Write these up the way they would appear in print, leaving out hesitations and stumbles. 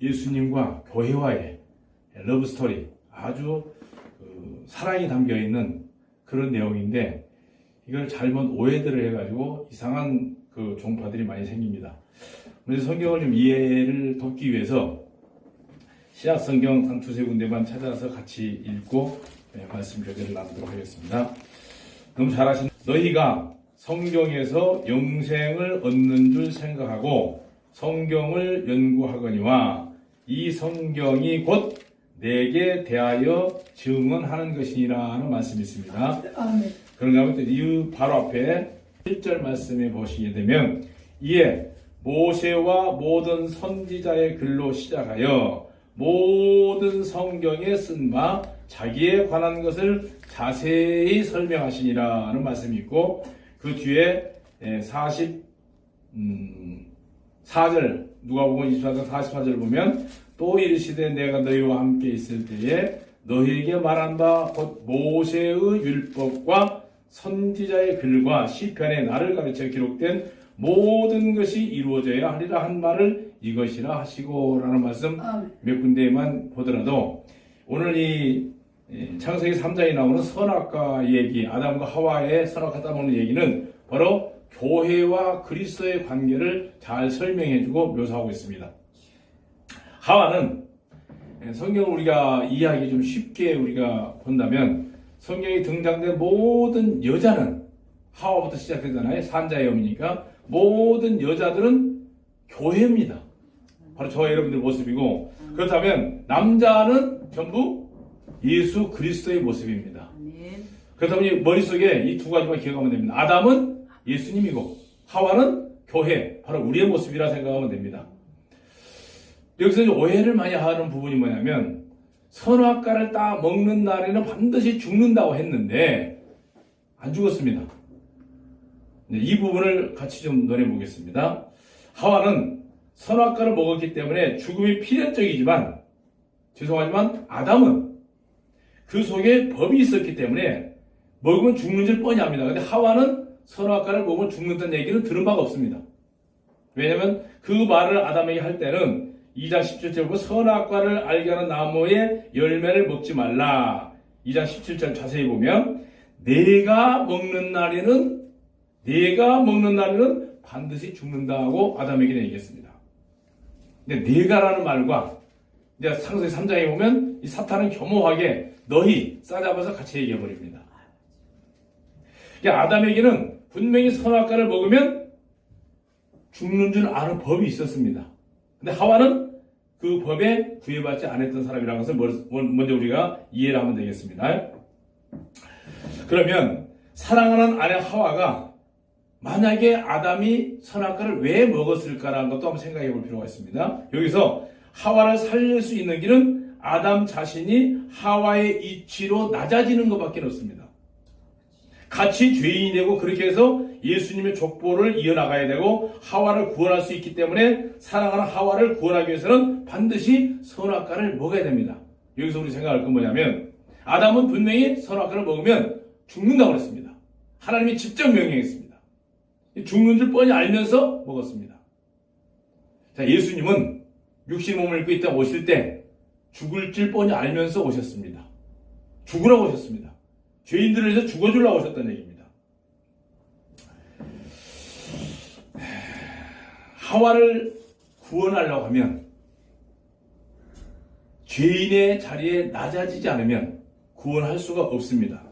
예수님과 교회와의 러브스토리, 아주 사랑이 담겨있는 그런 내용인데, 이걸 잘못 오해들을 해가지고 이상한 종파들이 많이 생깁니다. 그래서 성경을 좀 이해를 돕기 위해서 신약 성경 한 두세 군데만 찾아서 같이 읽고 말씀 교대를 나누도록 하겠습니다. 너무 잘하신, 너희가 성경에서 영생을 얻는 줄 생각하고 성경을 연구하거니와 이 성경이 곧 내게 대하여 증언하는 것이니라 하는 말씀이 있습니다. 아멘. 그런가 하면 이 바로 앞에 1절 말씀에 보시게 되면, 이에 모세와 모든 선지자의 글로 시작하여 모든 성경에 쓴 바 자기에 관한 것을 자세히 설명하시니라 하는 말씀이 있고, 그 뒤에 44절, 누가복음 24장 44절을 보면, 또 이르시되 내가 너희와 함께 있을 때에 너희에게 말한 바 곧 모세의 율법과 선지자의 글과 시편에 나를 가르쳐 기록된 모든 것이 이루어져야 하리라 한 말을 이것이라 하시고 라는 말씀 몇 군데만 보더라도, 오늘 이 창세기 3장에 나오는 선악과 얘기, 아담과 하와의 선악과 따먹는 얘기는 바로 교회와 그리스도의 관계를 잘 설명해주고 묘사하고 있습니다. 하와는 성경을 우리가 이해하기 좀 쉽게 우리가 본다면, 성경에 등장된 모든 여자는 하와부터 시작되잖아요. 산자의 어미니까 모든 여자들은 교회입니다. 바로 저와 여러분들 모습이고, 그렇다면 남자는 전부 예수 그리스도의 모습입니다. 그렇다면 머릿속에 이 두 가지만 기억하면 됩니다. 아담은 예수님이고 하와는 교회, 바로 우리의 모습이라 생각하면 됩니다. 여기서 오해를 많이 하는 부분이 뭐냐면, 선악과를 따 먹는 날에는 반드시 죽는다고 했는데 안 죽었습니다. 이 부분을 같이 좀 논해보겠습니다. 하와는 선악과를 먹었기 때문에 죽음이 필연적이지만, 죄송하지만 아담은 그 속에 법이 있었기 때문에 먹으면 죽는 줄 뻔히 압니다. 근데 하와는 선악과를 먹으면 죽는다는 얘기는 들은 바가 없습니다. 왜냐하면 그 말을 아담에게 할 때는 2장 17절 보면 선악과를 알게 하는 나무의 열매를 먹지 말라. 2장 17절 자세히 보면 내가 먹는 날에는 반드시 죽는다고 아담에게 얘기했습니다. 근데 내가라는 말과 이제 창세기 3장에 보면 이 사탄은 교모하게 너희 싸잡아서 같이 얘기해버립니다. 그러니까 아담에게는 분명히 선악과를 먹으면 죽는 줄 아는 법이 있었습니다. 근데 하와는 그 법에 구애받지 않았던 사람이라는 것을 먼저 우리가 이해를 하면 되겠습니다. 그러면 사랑하는 아내 하와가 만약에 아담이 선악과를 왜 먹었을까라는 것도 한번 생각해 볼 필요가 있습니다. 여기서 하와를 살릴 수 있는 길은 아담 자신이 하와의 이치로 낮아지는 것밖에 없습니다. 같이 죄인이 되고 그렇게 해서 예수님의 족보를 이어나가야 되고 하와를 구원할 수 있기 때문에 사랑하는 하와를 구원하기 위해서는 반드시 선악과를 먹어야 됩니다. 여기서 우리 생각할 건 뭐냐면, 아담은 분명히 선악과를 먹으면 죽는다고 그랬습니다. 하나님이 직접 명령했습니다. 죽는 줄 뻔히 알면서 먹었습니다. 자, 예수님은 육신 몸을 입고 이 땅 오실 때 죽을 줄 뻔히 알면서 오셨습니다. 죽으라고 오셨습니다. 죄인들을 위해서 죽어주려고 오셨다는 얘기입니다. 하와를 구원하려고 하면 죄인의 자리에 낮아지지 않으면 구원할 수가 없습니다.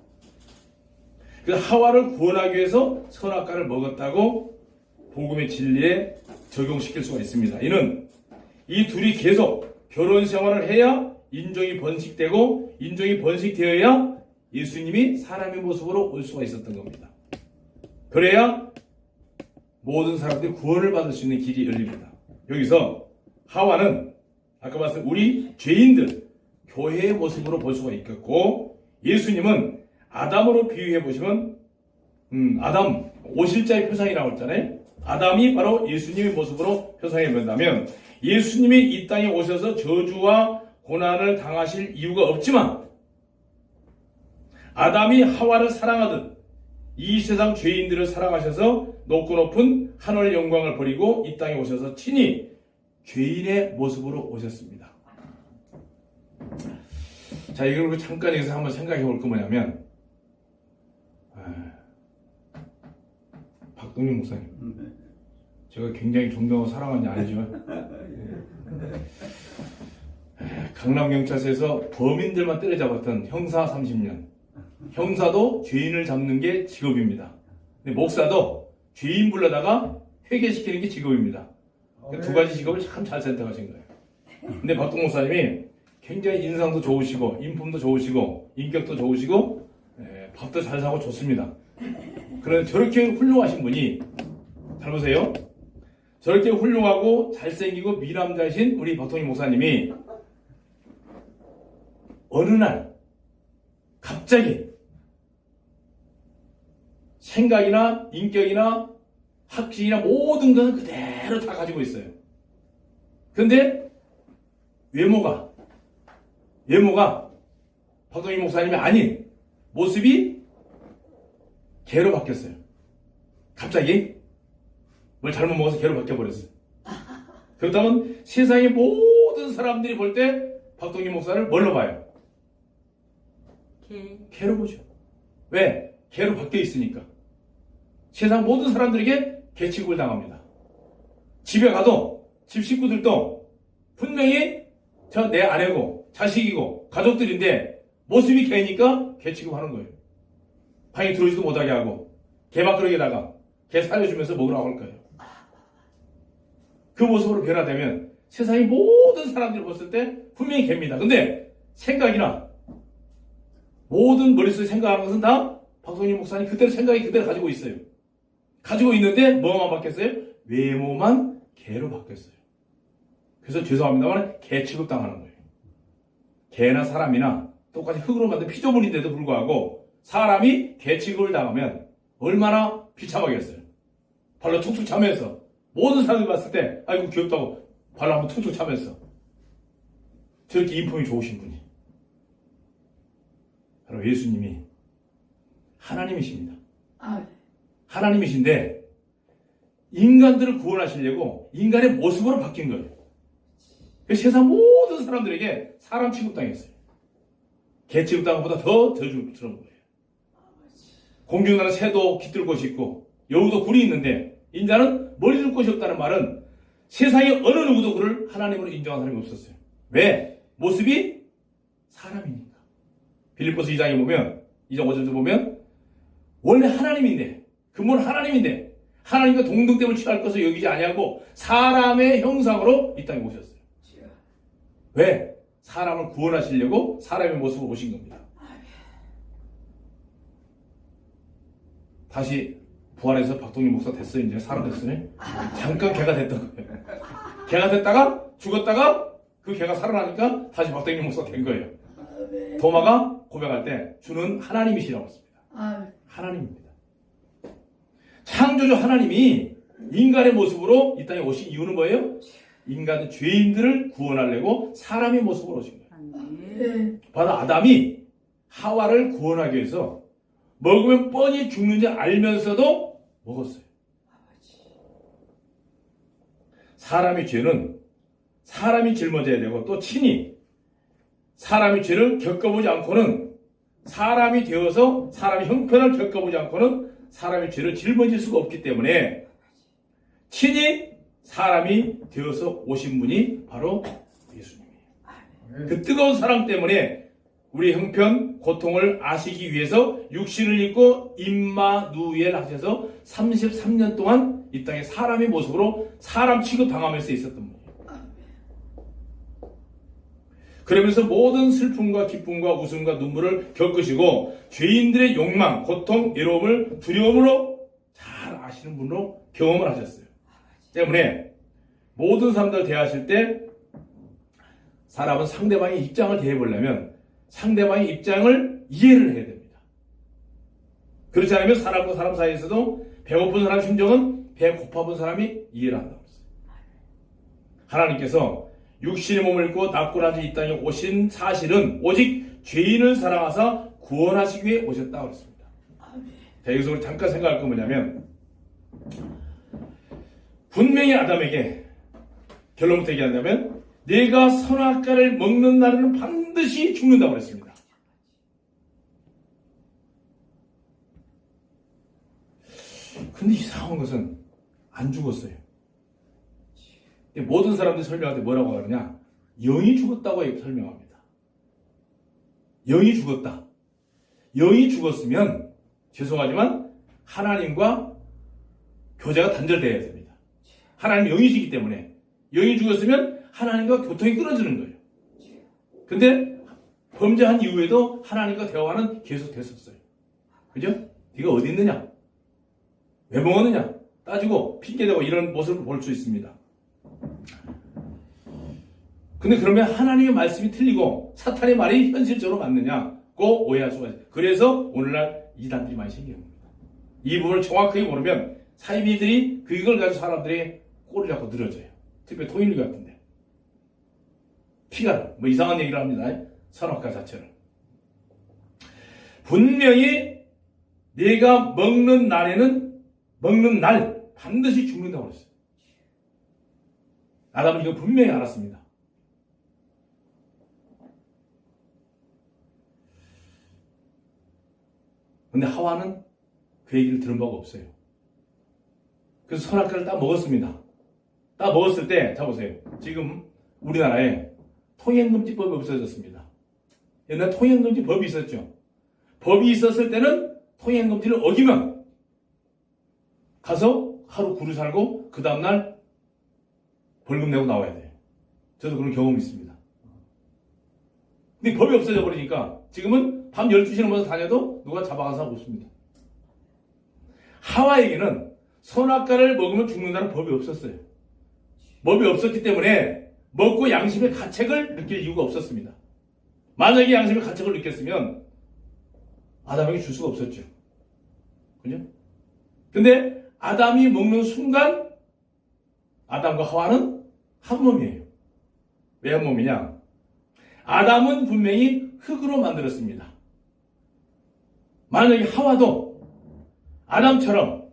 그래서 하와를 구원하기 위해서 선악과를 먹었다고 복음의 진리에 적용시킬 수가 있습니다. 이는 이 둘이 계속 결혼 생활을 해야 인종이 번식되고, 인종이 번식되어야 예수님이 사람의 모습으로 올 수가 있었던 겁니다. 그래야 모든 사람들이 구원을 받을 수 있는 길이 열립니다. 여기서 하와는 아까 말씀 우리 죄인들, 교회의 모습으로 볼 수가 있겠고, 예수님은 아담으로 비유해 보시면 아담, 오실자의 표상이라고 했잖아요. 아담이 바로 예수님의 모습으로 표상해 본다면, 예수님이 이 땅에 오셔서 저주와 고난을 당하실 이유가 없지만, 아담이 하와를 사랑하듯 이 세상 죄인들을 사랑하셔서 높고 높은 하늘 영광을 버리고 이 땅에 오셔서 친히 죄인의 모습으로 오셨습니다. 자, 이걸 잠깐 여기서 한번 생각해 볼 거 뭐냐면, 박동림 목사님, 제가 굉장히 존경하고 사랑하는 아니지만, 강남경찰서에서 범인들만 때려잡았던 형사 30년. 형사도 죄인을 잡는 게 직업입니다. 근데 목사도 죄인 불러다가 회개시키는 게 직업입니다. 두 가지 직업을 참 잘 선택하신 거예요. 근데 박동 목사님이 굉장히 인상도 좋으시고 인품도 좋으시고 인격도 좋으시고 밥도 잘 사고 좋습니다. 그런데 저렇게 훌륭하신 분이 잘 보세요. 저렇게 훌륭하고 잘생기고 미남자이신 우리 박동희 목사님이 어느 날 갑자기 생각이나 인격이나 학식이나 모든 것을 그대로 다 가지고 있어요. 그런데 외모가 박동희 목사님이 아닌 모습이 개로 바뀌었어요. 갑자기 뭘 잘못 먹어서 개로 바뀌어버렸어요. 그렇다면 세상의 모든 사람들이 볼 때 박동희 목사를 뭘로 봐요? 개로 보죠. 왜? 개로 바뀌어 있으니까. 세상 모든 사람들에게 개 취급을 당합니다. 집에 가도 집 식구들도 분명히 저 내 아내고 자식이고 가족들인데 모습이 개니까 개 취급하는 거예요. 방에 들어오지도 못하게 하고 개밥그릇에다가 개 사려주면서 먹으라고 할 거예요. 그 모습으로 변화되면 세상의 모든 사람들이 봤을 때 분명히 개입니다. 근데 생각이나 모든 머릿속에 생각하는 것은 다 박동희 목사님 그대로 생각이 그대로 가지고 있어요. 가지고 있는데 뭐만 바뀌었어요? 외모만 개로 바뀌었어요. 그래서 죄송합니다만 개 취급당하는 거예요. 개나 사람이나 똑같이 흙으로 만든 피조물인데도 불구하고 사람이 개 취급을 당하면 얼마나 비참하겠어요. 발로 툭툭 차면서 모든 사람들이 봤을 때 아이고 귀엽다고 발로 한번 툭툭 차면서 저렇게 인품이 좋으신 분이 바로 예수님이 하나님이십니다. 하나님이신데 인간들을 구원하시려고 인간의 모습으로 바뀐 거예요. 세상 모든 사람들에게 사람 취급당했어요. 개 취급당한 것보다 더 저주스러운 거예요. 공중나라 새도 깃들 곳이 있고 여우도 굴이 있는데 인자는 머리 둘 곳이 없다는 말은 세상에 어느 누구도 그를 하나님으로 인정한 사람이 없었어요. 왜? 모습이 사람이니까. 빌립보서 2장에 보면 2장 5절에 보면 원래 하나님인데 근본 하나님인데 하나님과 동등됨을 취할 것을 여기지 아니하고 사람의 형상으로 이 땅에 오셨어요. 왜? 사람을 구원하시려고 사람의 모습으로 오신 겁니다. 다시 부활해서 박동희 목사 됐어요. 이제 사람 됐어요. 잠깐 개가 됐던 거예요. 개가 됐다가 죽었다가 그 개가 살아나니까 다시 박동희 목사 된 거예요. 도마가 고백할 때 주는 하나님이시라고 했습니다. 하나님입니다. 창조주 하나님이 인간의 모습으로 이 땅에 오신 이유는 뭐예요? 인간의 죄인들을 구원하려고 사람의 모습으로 오신 거예요. 바로 아담이 하와를 구원하기 위해서 먹으면 뻔히 죽는지 알면서도 먹었어요. 사람의 죄는 사람이 짊어져야 되고 또 친히 사람의 죄를 겪어보지 않고는 사람이 되어서 사람의 형편을 겪어보지 않고는 사람의 죄를 짊어질 수가 없기 때문에 친히 사람이 되어서 오신 분이 바로 예수님이에요. 그 뜨거운 사랑 때문에 우리 형편, 고통을 아시기 위해서 육신을 입고 임마누엘 하셔서 33년 동안 이 땅에 사람의 모습으로 사람 취급당하면서 있었던 분이에요. 그러면서 모든 슬픔과 기쁨과 웃음과 눈물을 겪으시고 죄인들의 욕망, 고통, 외로움을 두려움으로 잘 아시는 분으로 경험을 하셨어요. 때문에 모든 사람들 대하실 때 사람은 상대방의 입장을 대해보려면 상대방의 입장을 이해를 해야 됩니다. 그렇지 않으면 사람과 사람 사이에서도 배고픈 사람 심정은 배 고파본 사람이 이해를 한다고 했어요. 하나님께서 육신의 몸을 입고 낫고 나서 이 땅에 오신 사실은 오직 죄인을 사랑하사 구원하시기 위해 오셨다고 했습니다. 자, 여기서 우리 잠깐 생각할 건 뭐냐면 분명히 아담에게 결론부터 얘기한다면 내가 선악과를 먹는 날에는 반드시 죽는다고 그랬습니다. 근데 이상한 것은 안 죽었어요. 모든 사람들이 설명할 때 뭐라고 하느냐? 영이 죽었다고 설명합니다. 영이 죽었다. 영이 죽었으면 죄송하지만 하나님과 교제가 단절되어야 됩니다. 하나님은 영이시기 때문에 영이 죽었으면 하나님과 교통이 끊어지는 거예요. 근데 범죄한 이후에도 하나님과 대화는 계속 됐었어요. 그죠? 네가 어디 있느냐? 왜 먹었느냐? 따지고 핑계대고 이런 모습을 볼 수 있습니다. 근데 그러면 하나님의 말씀이 틀리고 사탄의 말이 현실적으로 맞느냐고 오해할 수가 있어요. 그래서 오늘날 이단들이 많이 생기는 겁니다. 이 부분을 정확하게 모르면 사이비들이 그걸 가지고 사람들이 꼬리 잡고 늘어져요. 특히 통일교 같은데. 피가 뭐 이상한 얘기를 합니다. 선악과 자체를. 분명히 내가 먹는 날 반드시 죽는다고 그랬어요. 아담은 이거 분명히 알았습니다. 근데 하와는 그 얘기를 들은 바가 없어요. 그래서 선악과를 딱 먹었습니다. 딱 먹었을 때, 자 보세요. 지금 우리나라에 통행금지법이 없어졌습니다. 옛날 통행금지법이 있었죠. 법이 있었을 때는 통행금지를 어기면 가서 하루 구루 살고 그 다음날 벌금 내고 나와야 돼요. 저도 그런 경험이 있습니다. 근데 법이 없어져 버리니까 지금은 밤 12시를 넘어서 다녀도 누가 잡아간 사람 없습니다. 하와에게는 선악과를 먹으면 죽는다는 법이 없었어요. 법이 없었기 때문에 먹고 양심의 가책을 느낄 이유가 없었습니다. 만약에 양심의 가책을 느꼈으면 아담에게 줄 수가 없었죠. 그죠? 근데 아담이 먹는 순간 아담과 하와는 한 몸이에요. 왜 한 몸이냐? 아담은 분명히 흙으로 만들었습니다. 만약에 하와도 아담처럼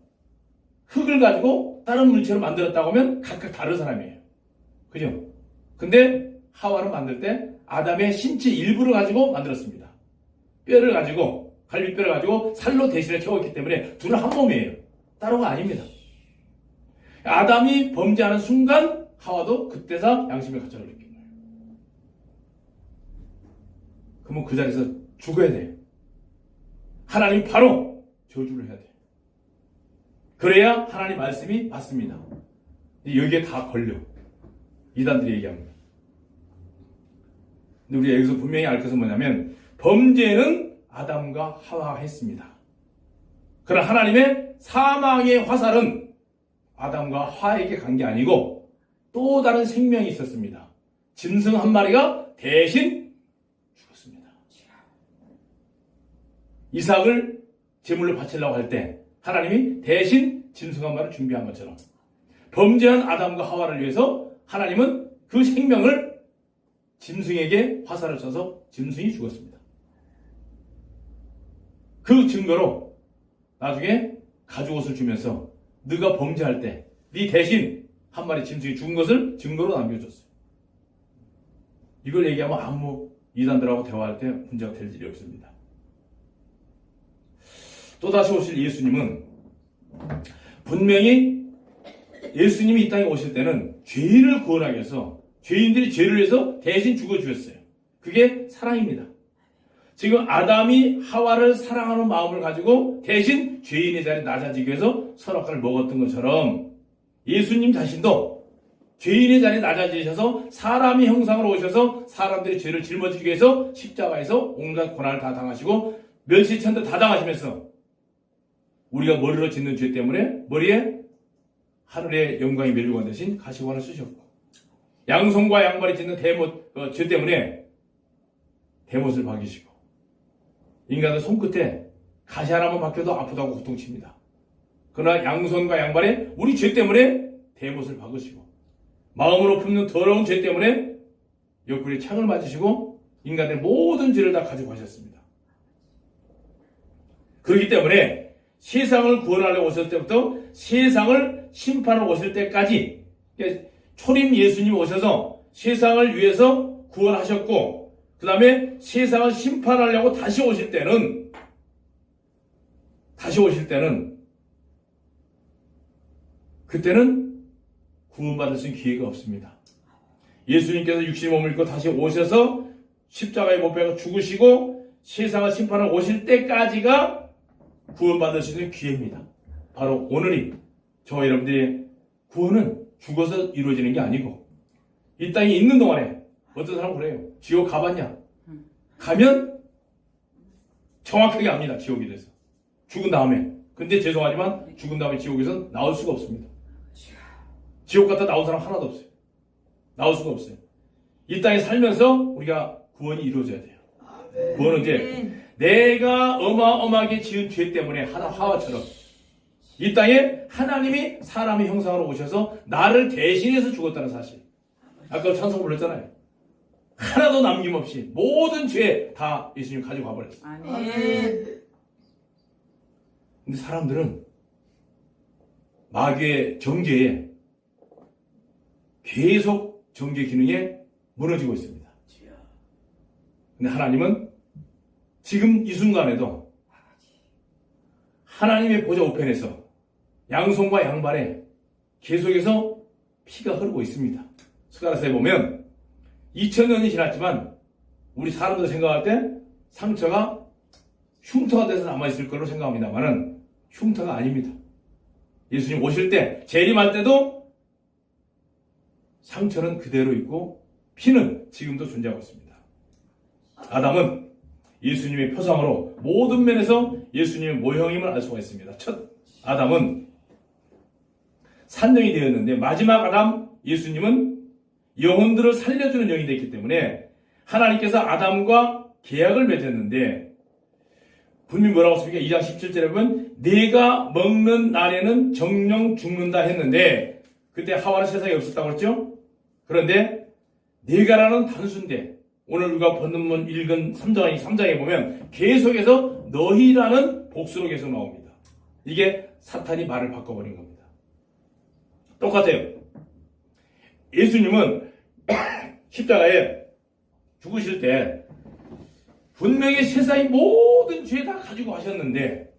흙을 가지고 다른 물체로 만들었다고 하면 각각 다른 사람이에요. 그죠? 근데 하와는 만들 때 아담의 신체 일부를 가지고 만들었습니다. 뼈를 가지고, 갈비뼈를 가지고 살로 대신에 채웠기 때문에 둘은 한 몸이에요. 따로가 아닙니다. 아담이 범죄하는 순간 하와도 그때서 양심의 가책을 느낀 거예요. 그러면 그 자리에서 죽어야 돼요. 하나님이 바로 저주를 해야 돼요. 그래야 하나님 말씀이 맞습니다. 여기에 다 걸려. 이단들이 얘기합니다. 근데 우리가 여기서 분명히 알 것은 뭐냐면 범죄는 아담과 하와가 했습니다. 그러나 하나님의 사망의 화살은 아담과 하와에게 간 게 아니고 또 다른 생명이 있었습니다. 짐승 한 마리가 대신 죽었습니다. 이삭을 제물로 바치려고 할 때 하나님이 대신 짐승 한 마리를 준비한 것처럼 범죄한 아담과 하와를 위해서 하나님은 그 생명을 짐승에게 화살을 쏴서 짐승이 죽었습니다. 그 증거로 나중에 가죽옷을 주면서 네가 범죄할 때 네 대신 한 마리 짐승이 죽은 것을 증거로 남겨줬어요. 이걸 얘기하면 아무 이단들하고 대화할 때 문제가 될 일이 없습니다. 또다시 오실 예수님은 분명히 예수님이 이 땅에 오실 때는 죄인을 구원하기 위해서 죄인들이 죄를 해서 대신 죽어주셨어요. 그게 사랑입니다. 지금 아담이 하와를 사랑하는 마음을 가지고 대신 죄인의 자리에 낮아지기 위해서 선악과를 먹었던 것처럼 예수님 자신도 죄인의 자리에 낮아지셔서 사람의 형상으로 오셔서 사람들의 죄를 짊어지기 위해서 십자가에서 온갖 고난을 다 당하시고 멸시천대 다 당하시면서 우리가 머리로 짓는 죄 때문에 머리에 하늘의 영광이 멸류관 대신 가시관을 쓰셨고 양손과 양발이 짓는 대못 죄 때문에 대못을 박이시고 인간의 손끝에 가시 하나만 박혀도 아프다고 고통칩니다. 그러나 양손과 양발에 우리 죄 때문에 대못을 박으시고 마음으로 품는 더러운 죄 때문에 옆구리에 창을 맞으시고 인간의 모든 죄를 다 가지고 가셨습니다. 그렇기 때문에 세상을 구원하려고 오실 때부터 세상을 심판하러 오실 때까지 초림 예수님이 오셔서 세상을 위해서 구원하셨고 그 다음에 세상을 심판하려고 다시 오실 때는 그때는 구원받을 수 있는 기회가 없습니다. 예수님께서 육신의 몸을 입고 다시 오셔서 십자가에 못 박혀 죽으시고 세상을 심판하러 오실 때까지가 구원받을 수 있는 기회입니다. 바로 오늘이 저와 여러분들의 구원은 죽어서 이루어지는 게 아니고 이 땅에 있는 동안에 어떤 사람은 그래요. 지옥 가봤냐? 가면 정확하게 압니다. 지옥에 대해서. 죽은 다음에. 근데 죄송하지만 죽은 다음에 지옥에서 나올 수가 없습니다. 지옥 갔다 나온 사람 하나도 없어요. 나올 수가 없어요. 이 땅에 살면서 우리가 구원이 이루어져야 돼요. 구원은 이제 내가 어마어마하게 지은 죄 때문에 하와처럼 이 땅에 하나님이 사람의 형상으로 오셔서 나를 대신해서 죽었다는 사실. 아까 찬송 불렀잖아요. 하나도 남김없이 모든 죄 다 예수님 가지고 가버렸어요. 아멘. 근데 사람들은 마귀의 정죄에 계속 정죄 기능에 무너지고 있습니다. 근데 하나님은 지금 이 순간에도 하나님의 보좌 우편에서 양손과 양발에 계속해서 피가 흐르고 있습니다. 스가랴서에 보면 2000년이 지났지만 우리 사람들 생각할 때 상처가 흉터가 돼서 남아있을 거로 생각합니다만은 흉터가 아닙니다. 예수님 오실 때 재림할 때도 상처는 그대로 있고 피는 지금도 존재하고 있습니다. 아담은 예수님의 표상으로 모든 면에서 예수님의 모형임을 알 수가 있습니다. 첫 아담은 산령이 되었는데 마지막 아담 예수님은 영혼들을 살려주는 영이 됐기 때문에 하나님께서 아담과 계약을 맺었는데 분명히 뭐라고 했습니까? 2장 17절에 보면 내가 먹는 날에는 정령 죽는다 했는데 그때 하와는 세상에 없었다고 그랬죠? 그런데 내가라는 단수인데 오늘 우리가 본문 읽은 3장에 보면 계속해서 너희라는 복수로 계속 나옵니다. 이게 사탄이 말을 바꿔버린 겁니다. 똑같아요. 예수님은 십자가에 죽으실 때 분명히 세상의 모든 죄 다 가지고 가셨는데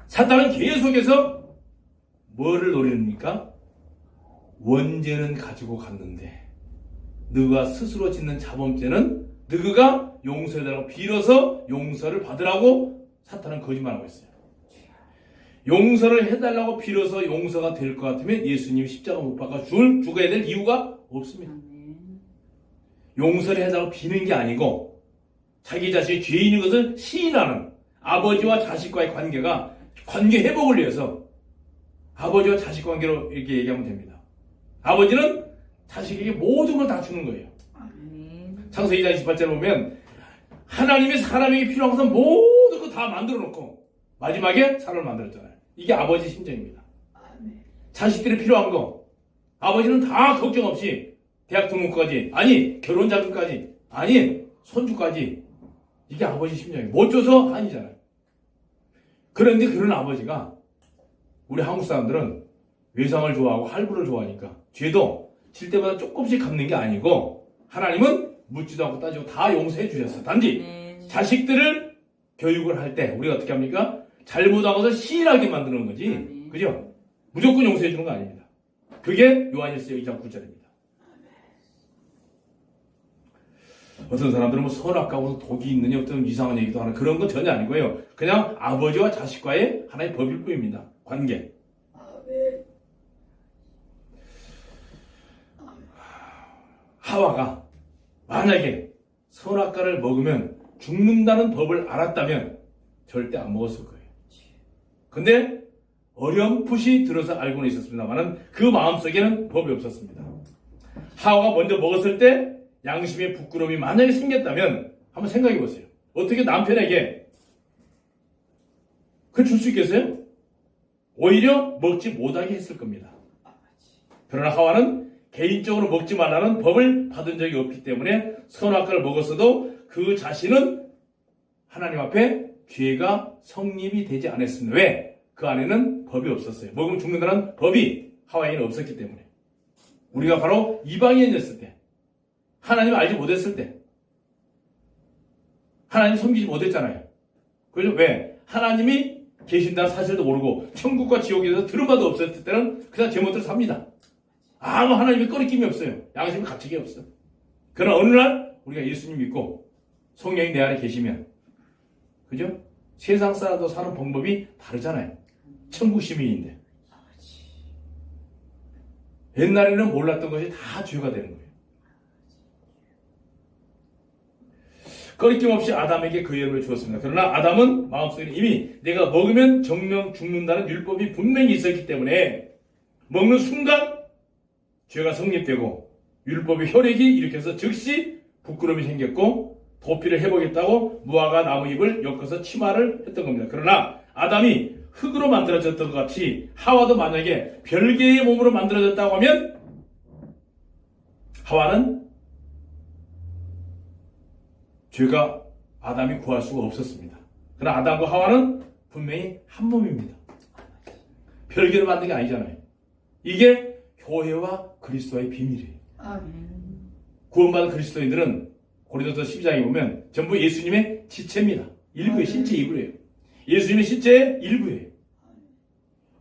사탄은 계속해서 뭐를 노립니까? 원죄는 가지고 갔는데 너가 스스로 짓는 자범죄는 너가 용서해달라고 빌어서 용서를 받으라고 사탄은 거짓말하고 있어요. 용서를 해달라고 빌어서 용서가 될 것 같으면 예수님이 십자가 못 박아 죽어야 될 이유가 없습니다. 용서를 해달라고 비는 게 아니고 자기 자신이 죄인인 것을 시인하는 아버지와 자식과의 관계 회복을 위해서 아버지와 자식 관계로 이렇게 얘기하면 됩니다. 아버지는 자식에게 모든 걸 다 주는 거예요. 창세기 2장 28절에 보면 하나님이 사람에게 필요한 것은 모든 거 다 만들어 놓고 마지막에 사람을 만들었잖아요. 이게 아버지 심정입니다. 자식들이 필요한 거 아버지는 다 걱정 없이 대학 등록까지 아니 결혼 자금까지 아니 손주까지 이게 아버지 심정이에요. 못 줘서 아니잖아요. 그런데 그런 아버지가 우리 한국 사람들은 외상을 좋아하고 할부를 좋아하니까 죄도 질 때마다 조금씩 갚는 게 아니고 하나님은 묻지도 않고 따지고 다 용서해 주셨어. 단지 자식들을 교육을 할 때 우리가 어떻게 합니까? 잘못한 것을 시인하게 만드는 거지. 그죠? 무조건 용서해 주는 거 아닙니다. 그게 요한일서 2장 9절입니다. 어떤 사람들은 뭐 선악과고 독이 있느냐 어떤 이상한 얘기도 하는 그런 건 전혀 아니고요. 그냥 아버지와 자식과의 하나의 법일 뿐입니다. 관계. 하와가 만약에 선악과를 먹으면 죽는다는 법을 알았다면 절대 안 먹었을 거예요. 근데 어렴풋이 들어서 알고는 있었습니다만 그 마음속에는 법이 없었습니다. 하와가 먼저 먹었을 때 양심의 부끄러움이 만약에 생겼다면 한번 생각해 보세요. 어떻게 남편에게 그걸 줄 수 있겠어요? 오히려 먹지 못하게 했을 겁니다. 그러나 하와는 개인적으로 먹지 말라는 법을 받은 적이 없기 때문에 선악과를 먹었어도 그 자신은 하나님 앞에 죄가 성립이 되지 않았습니다. 왜? 그 안에는 법이 없었어요. 먹으면 죽는다는 법이 하와에는 없었기 때문에. 우리가 바로 이방인이었을 때, 하나님을 알지 못했을 때, 하나님 섬기지 못했잖아요. 그죠? 왜? 하나님이 계신다는 사실도 모르고 천국과 지옥에 대해서 들은 바도 없었을 때는 그냥 제멋대로 삽니다. 아무 하나님의 꺼리낌이 없어요. 양심의 가책이 없어요. 그러나 어느 날 우리가 예수님 믿고 성령이 내 안에 계시면, 그죠? 세상 사람도 사는 방법이 다르잖아요. 천국 시민인데. 옛날에는 몰랐던 것이 다 죄가 되는 거예요. 꺼리낌 없이 아담에게 그 열매를 주었습니다. 그러나 아담은 마음속에 이미 내가 먹으면 정령 죽는다는 율법이 분명히 있었기 때문에 먹는 순간 죄가 성립되고 율법의 혈액이 일으켜서 즉시 부끄러움이 생겼고 도피를 해보겠다고 무화과 나무 잎을 엮어서 치마를 했던 겁니다. 그러나 아담이 흙으로 만들어졌던 것 같이 하와도 만약에 별개의 몸으로 만들어졌다고 하면 하와는 죄가 아담이 구할 수가 없었습니다. 그러나 아담과 하와는 분명히 한 몸입니다. 별개로 만든 게 아니잖아요. 이게 교회와 그리스도의 비밀이에요. 구원받은 그리스도인들은 고린도서 12장에 보면 전부 예수님의 지체입니다. 일부예요. 신체 일부예요. 예수님의 신체의 일부예요.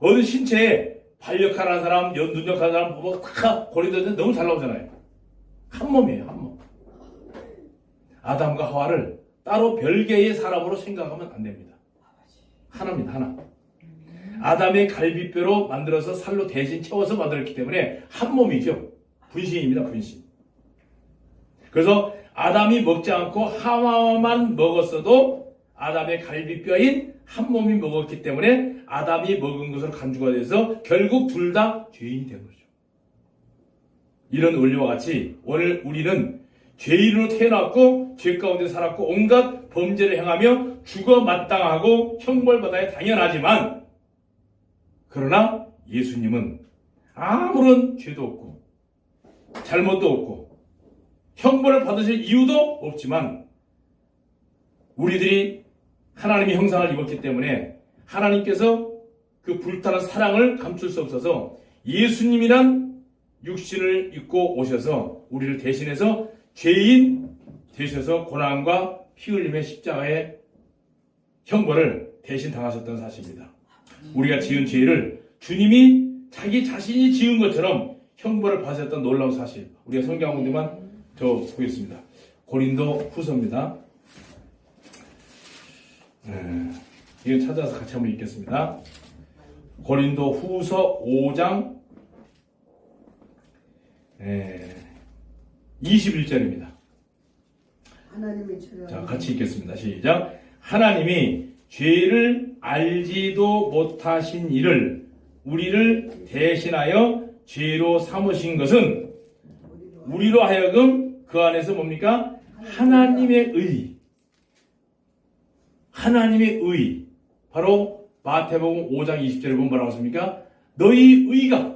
어느 신체에 발력하는 사람, 눈역하는 사람 보면 다 고린도서는 너무 잘 나오잖아요. 한 몸이에요. 한 몸. 아담과 하와를 따로 별개의 사람으로 생각하면 안 됩니다. 하나입니다. 하나. 아담의 갈비뼈로 만들어서 살로 대신 채워서 만들었기 때문에 한 몸이죠. 분신입니다. 분신. 그래서 아담이 먹지 않고 하와만 먹었어도 아담의 갈비뼈인 한 몸이 먹었기 때문에 아담이 먹은 것으로 간주가 돼서 결국 둘 다 죄인이 된 거죠. 이런 원리와 같이 오늘 우리는 죄인으로 태어났고 죄 가운데 살았고 온갖 범죄를 행하며 죽어 마땅하고 형벌받아야 당연하지만, 그러나 예수님은 아무런 죄도 없고 잘못도 없고 형벌을 받으실 이유도 없지만 우리들이 하나님의 형상을 입었기 때문에 하나님께서 그 불타는 사랑을 감출 수 없어서 예수님이란 육신을 입고 오셔서 우리를 대신해서 죄인 되셔서 고난과 피 흘림의 십자가의 형벌을 대신 당하셨다는 사실입니다. 우리가 지은 죄를 주님이 자기 자신이 지은 것처럼 형벌을 받으셨던 놀라운 사실. 우리가 성경 한 군데만 더 보겠습니다. 고린도 후서입니다. 이거 찾아서 같이 한번 읽겠습니다. 고린도 후서 5장 21절입니다. 자, 같이 읽겠습니다. 시작. 하나님이 죄를 알지도 못하신 이를 우리를 대신하여 죄로 삼으신 것은 우리로 하여금 그 안에서 뭡니까? 하나님의 의. 하나님의 의. 바로 마태복음 5장 20절에 보면 뭐라고 했습니까? 너희 의가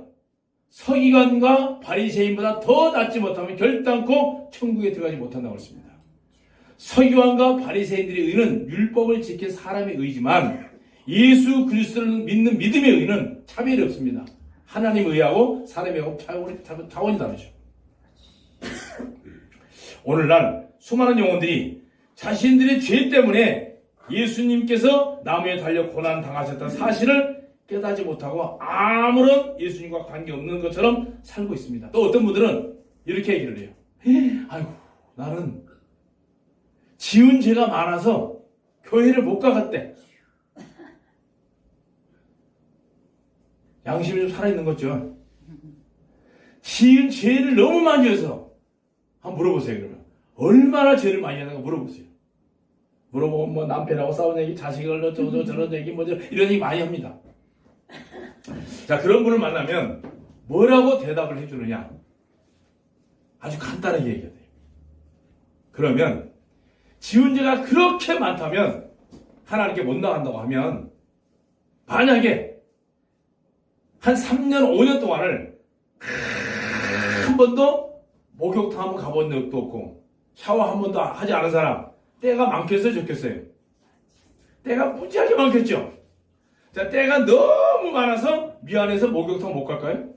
서기관과 바리새인보다 더 낫지 못하면 결단코 천국에 들어가지 못한다고 했습니다. 서기관과 바리새인들의 의는 율법을 지킨 사람의 의지만 예수 그리스도를 믿는 믿음의 의는 차별이 없습니다. 하나님의 의하고 사람의 의하고 차원이 다르죠. 오늘날 수많은 영혼들이 자신들의 죄 때문에 예수님께서 나무에 달려 고난 당하셨다는 사실을 깨닫지 못하고 아무런 예수님과 관계없는 것처럼 살고 있습니다. 또 어떤 분들은 이렇게 얘기를 해요. 아이고, 나는 지은 죄가 많아서 교회를 못 가갔대. 양심이 좀 살아있는 거죠. 지은 죄를 너무 많이 해서 한번 물어보세요. 그러면 얼마나 죄를 많이 하는가 물어보세요. 물어보면 뭐 남편하고 싸운 얘기, 자식을 어쩌고 저런 얘기, 뭐 이런 얘기 많이 합니다. 자, 그런 분을 만나면 뭐라고 대답을 해주느냐? 아주 간단하게 얘기해야 돼요. 그러면 지은 죄가 그렇게 많다면 하나님께 못 나간다고 하면 만약에 한 3년, 5년 동안을 한 번도 목욕탕 한번 가본 적도 없고 샤워 한 번도 하지 않은 사람, 때가 많겠어요, 적겠어요? 때가 무지하게 많겠죠? 자, 때가 너무 많아서 미안해서 목욕탕 못 갈까요?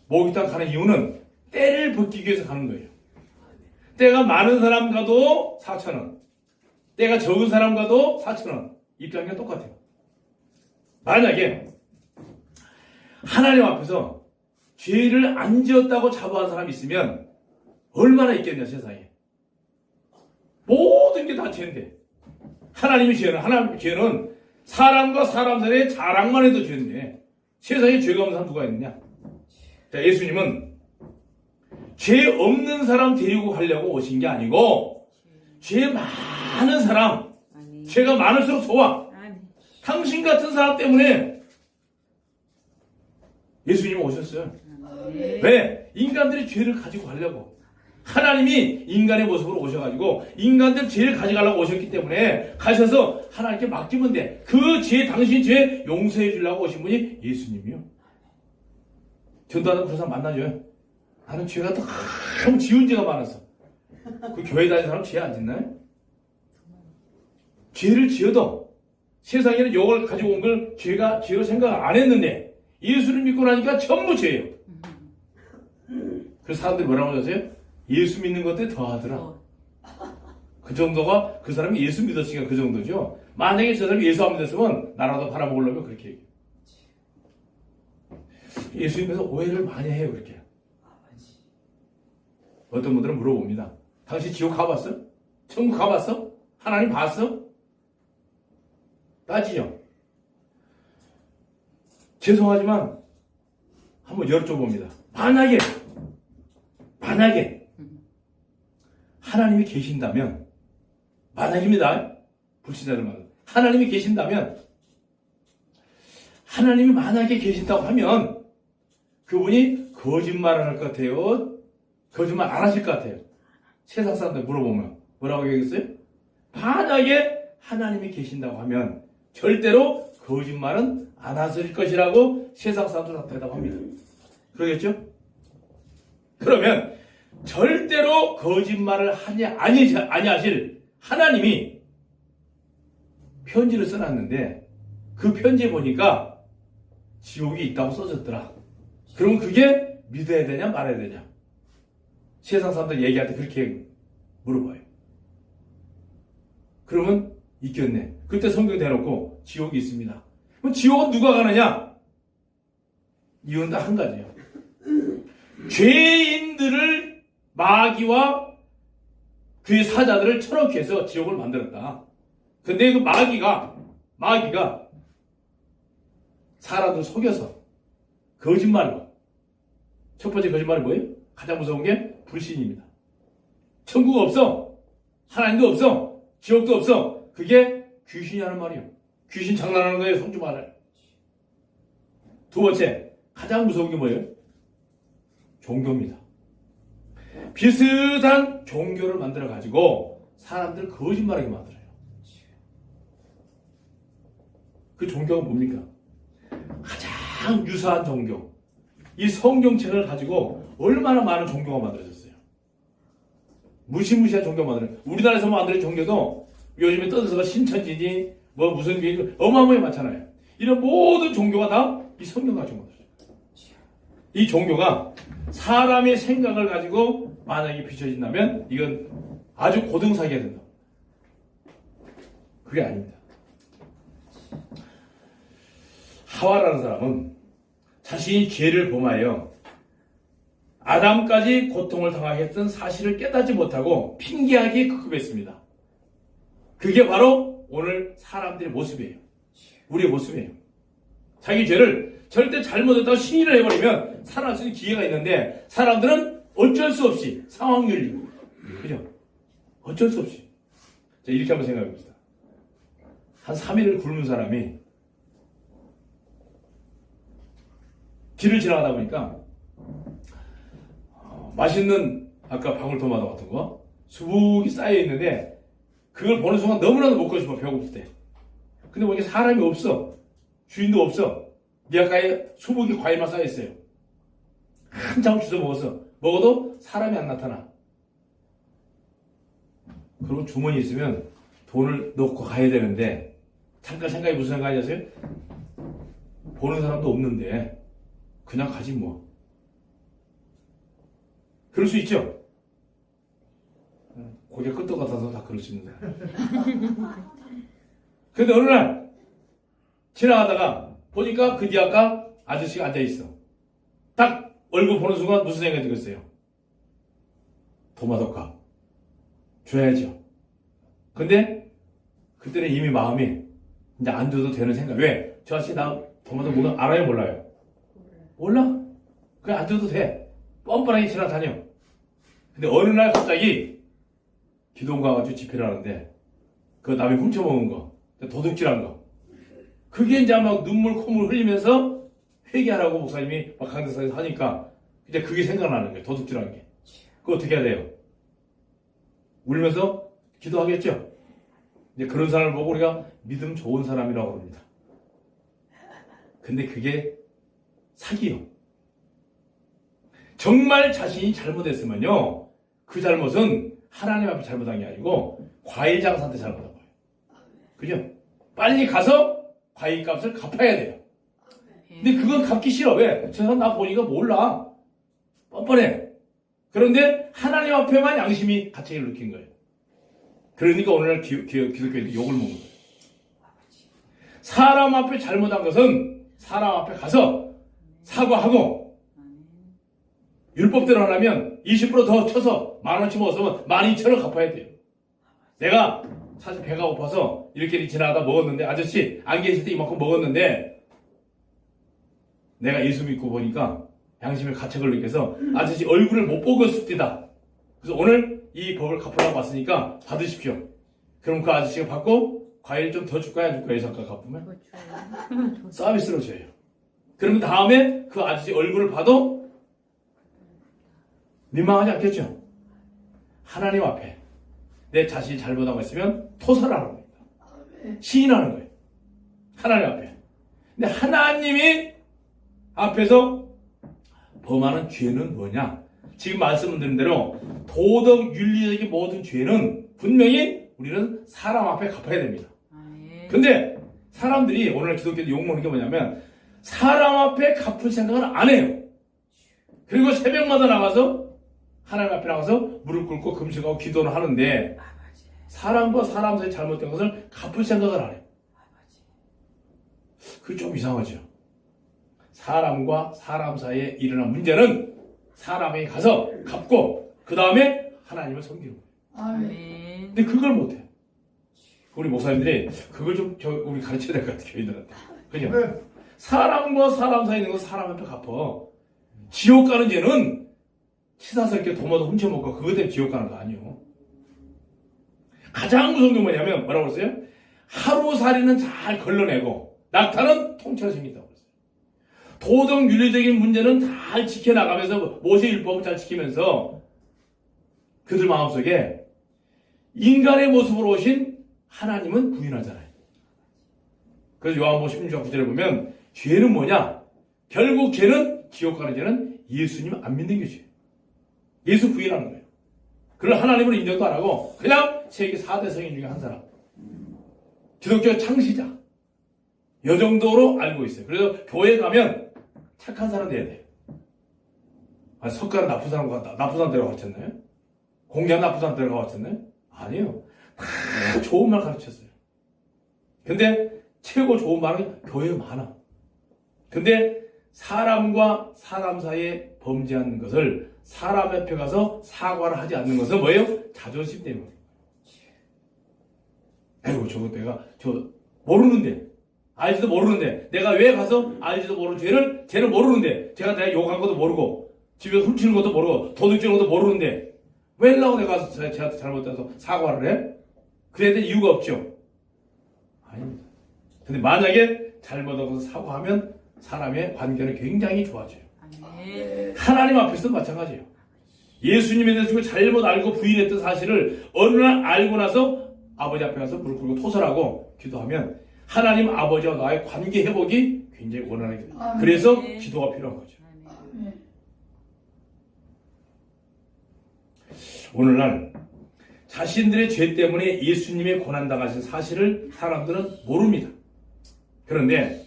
목욕탕 가는 이유는 때를 벗기기 위해서 가는 거예요. 때가 많은 사람 가도 4,000원, 때가 적은 사람 가도 4,000원. 입장료가 똑같아요. 만약에 하나님 앞에서 죄를 안 지었다고 자부한 사람이 있으면 얼마나 있겠냐, 세상에. 모든 게 다 죄인데. 하나님의 죄는 사람과 사람 사이의 자랑만 해도 죄인데, 세상에 죄가 없는 사람 누가 있느냐? 자, 예수님은 죄 없는 사람 데리고 가려고 오신 게 아니고, 죄 많은 사람, 죄가 많을수록 좋아. 당신 같은 사람 때문에 예수님이 오셨어요. 왜? 인간들이 죄를 가지고 가려고. 하나님이 인간의 모습으로 오셔가지고 인간들 죄를 가져가려고 오셨기 때문에 가셔서 하나님께 맡기면 돼. 그 죄, 당신 죄 용서해 주려고 오신 분이 예수님이요. 전도하다 그런 사람 만나줘요. 나는 죄가 너무 지은 죄가 많았어. 그 교회 다니는 사람 죄 안 짓나요? 죄를 지어도 세상에는 이걸 가지고 온 걸 죄로 생각 안 했는데 예수를 믿고 나니까 전부 죄예요. 그래서 사람들이 뭐라고 하세요? 예수 믿는 것들 더하더라. 그 정도가 그 사람이 예수 믿었으니까 그 정도죠. 만약에 저 사람이 예수 안 믿었으면 나라도 팔아먹으려면 그렇게 얘기해요. 예수 믿으면서 오해를 많이 해요. 그렇게. 어떤 분들은 물어봅니다. 당신 지옥 가봤어? 천국 가봤어? 하나님 봤어? 따지죠. 죄송하지만 한번 여쭤봅니다. 만약에 하나님이 계신다면, 만약입니다. 불신자들만. 하나님이 계신다면, 하나님이 만약에 계신다고 하면 그분이 거짓말을 할 것 같아요? 거짓말 안 하실 것 같아요? 세상 사람들 물어보면 뭐라고 얘기했어요? 만약에 하나님이 계신다고 하면 절대로 거짓말은 안 하실 것이라고 세상 사람들 대답합니다. 그러겠죠? 그러면 절대로 거짓말을 아니하실 하나님이 편지를 써놨는데 그 편지에 보니까 지옥이 있다고 써졌더라. 그럼 그게 믿어야 되냐 말아야 되냐? 세상 사람들 얘기할 때 그렇게 물어봐요. 그러면 있겠네. 그때 성경 대놓고 지옥이 있습니다. 그럼 지옥은 누가 가느냐? 이유는 딱 한 가지예요. 죄인들을 마귀와 그의 사자들을 쳐넣기 위해서 지옥을 만들었다. 근데 그 마귀가 사람들 속여서 거짓말로, 첫 번째 거짓말이 뭐예요? 가장 무서운 게 불신입니다. 천국 없어, 하나님도 없어, 지옥도 없어. 그게 귀신이 하는 말이에요. 귀신 장난하는 거예요. 성주 말을. 두 번째, 가장 무서운 게 뭐예요? 종교입니다. 비슷한 종교를 만들어가지고 사람들 거짓말하게 만들어요. 그 종교가 뭡니까? 가장 유사한 종교. 이 성경책을 가지고 얼마나 많은 종교가 만들어졌어요. 무시무시한 종교가 만들어요. 우리나라에서 만드는 종교도 요즘에 떠들어서 신천지니 뭐 무슨 게 어마어마하게 많잖아요. 이런 모든 종교가 다 이 성경 가지고 만들어요. 이 종교가 사람의 생각을 가지고 만약에 비춰진다면 이건 아주 고등사기가 된다. 그게 아닙니다. 하와라는 사람은 자신이 죄를 범하여 아담까지 고통을 당하게 했던 사실을 깨닫지 못하고 핑계하기에 급급했습니다. 그게 바로 오늘 사람들의 모습이에요. 우리의 모습이에요. 자기 죄를 절대 잘못했다고 시인을 해버리면 살아날 수 있는 기회가 있는데 사람들은 어쩔 수 없이 상황윤리, 그죠? 어쩔 수 없이. 자, 이렇게 한번 생각해 봅시다. 한 3일을 굶은 사람이 길을 지나가다 보니까 맛있는 아까 방울토마토 같은 거 수북이 쌓여 있는데 그걸 보는 순간 너무나도 먹고 싶어. 배고플 때. 근데 보니까 사람이 없어. 주인도 없어. 미약가에 수북이 과일만 쌓여 있어요. 한참 주워 먹었어. 먹어도 사람이 안 나타나. 그리고 주머니 있으면 돈을 넣고 가야 되는데 잠깐 생각이 무슨 생각이었어요? 보는 사람도 없는데 그냥 가지 뭐. 그럴 수 있죠. 고개 끄떡 같아서 다 그럴 수 있는 사람. 근데 어느 날 지나가다가 보니까 그 뒤 아까 아저씨가 앉아있어. 딱 얼굴 보는 순간 무슨 생각이 들겠어요? 도마덕화 줘야죠. 근데 그때는 이미 마음이 이제 안 줘도 되는 생각. 왜? 저 아저씨 나 도마덕 뭐가 알아요 몰라요? 몰라? 그냥 안 줘도 돼. 뻔뻔하게 지나다녀. 근데 어느 날 갑자기 기도원 가가지고 집회를 하는데 그 남이 훔쳐먹은 거, 도둑질한 거, 그게 이제 막 눈물 콧물 흘리면서 회개하라고 목사님이 막 강대상에서 하니까 이제 그게 생각나는 거예요. 도둑질한 게. 그거 어떻게 해야 돼요? 울면서 기도하겠죠. 이제 그런 사람을 보고 우리가 믿음 좋은 사람이라고 합니다. 근데 그게 사기요. 정말 자신이 잘못했으면요, 그 잘못은 하나님 앞에 잘못한 게 아니고 과일 장사한테 잘못한 거예요. 그죠? 빨리 가서 과일 값을 갚아야 돼요. 근데 그건 갚기 싫어. 왜? 저 사람 나 보니까 몰라. 뻔뻔해. 그런데 하나님 앞에만 양심이 가책을 느낀 거예요. 그러니까 오늘날 기독교인들이 욕을 먹는 거예요. 사람 앞에 잘못한 것은 사람 앞에 가서 사과하고, 율법대로 하려면 20%더 쳐서 10,000원치 먹었으면 12,000원 갚아야 돼요. 내가 사실 배가 고파서 이렇게 지나가다 먹었는데, 아저씨 안 계실 때 이만큼 먹었는데 내가 예수 믿고 보니까 양심의 가책을 느껴서 아저씨 얼굴을 못 보겠습니다. 그래서 오늘 이 법을 갚으라고 왔으니까 받으십시오. 그럼 그 아저씨가 받고 과일 좀 더 줄까요? 안 줄까요? 예상가 갚으면? 서비스로 줘요. 그러면 다음에 그 아저씨 얼굴을 봐도 민망하지 않겠죠? 하나님 앞에 내 자신이 잘못하고 있으면 토설하는 겁니다. 시인하는 거예요. 하나님 앞에. 근데 하나님이 앞에서 범하는 죄는 뭐냐? 지금 말씀드린 대로 도덕, 윤리적인 모든 죄는 분명히 우리는 사람 앞에 갚아야 됩니다. 근데 사람들이 오늘 기독교도 욕먹는 게 뭐냐면 사람 앞에 갚을 생각을 안 해요. 그리고 새벽마다 나가서 하나님 앞에 나가서 무릎 꿇고 금식하고 기도를 하는데 사람과 사람 사이 잘못된 것을 갚을 생각을 안 해요. 그게 좀 이상하죠. 사람과 사람 사이에 일어난 문제는 사람에게 가서 갚고 그 다음에 하나님을 섬기는 거예요. 근데 그걸 못해. 우리 목사님들이 그걸 좀 우리 가르쳐야 될 것 같아요. 교인들한테. 그죠? 네. 사람과 사람 사이에 있는 건 사람 앞에 갚어. 지옥 가는 죄는 치사스럽게 도마도 훔쳐먹고 그것 때문에 지옥 가는 거 아니에요. 가장 무서운 게 뭐냐면 뭐라고 그랬어요? 하루살이는 잘 걸러내고 낙타는 통째로 생긴다고 그랬어요. 도덕 윤리적인 문제는 잘 지켜나가면서 모세율법을 잘 지키면서 그들 마음속에 인간의 모습으로 오신 하나님은 부인하잖아요. 그래서 요한복음 16장 9절에 보면 죄는 뭐냐? 결국 죄는 지옥 가는 죄는 예수님 안 믿는 게 죄예요. 예수 부인하는 거예요. 그걸 하나님을 인정도 안 하고 그냥 세계 4대 성인 중에 한 사람. 기독교 창시자. 이 정도로 알고 있어요. 그래서 교회 가면 착한 사람 돼야 돼요. 아니, 석가는 나쁜 사람 데려갔잖아요. 공자는 나쁜 사람 데려갔잖아요. 아니에요. 다 좋은 말 가르쳤어요. 근데 최고 좋은 말은 교회에 많아. 근데 사람과 사람 사이에 범죄하는 것을 사람 옆에 가서 사과를 하지 않는 것은 뭐예요? 자존심 때문에. 아이고, 저 모르는데, 알지도 모르는데, 내가 왜 가서 알지도 모르는 쟤는 모르는데, 내가 욕한 것도 모르고, 집에서 훔치는 것도 모르고, 도둑질하는 것도 모르는데, 왜 이러고 내가 가서 쟤한테 잘못해서 사과를 해? 그래야 될 이유가 없죠. 아닙니다. 근데 만약에 잘못하고 사과하면 사람의 관계는 굉장히 좋아져요. 하나님 앞에서도 마찬가지예요. 예수님에 대해서 잘못 알고 부인했던 사실을 어느 날 알고 나서 아버지 앞에 가서 무릎 꿇고 토설하고 기도하면 하나님 아버지와 나의 관계 회복이 굉장히 원활하게 돼요. 그래서 기도가 필요한 거죠. 오늘날 자신들의 죄 때문에 예수님의 고난당하신 사실을 사람들은 모릅니다. 그런데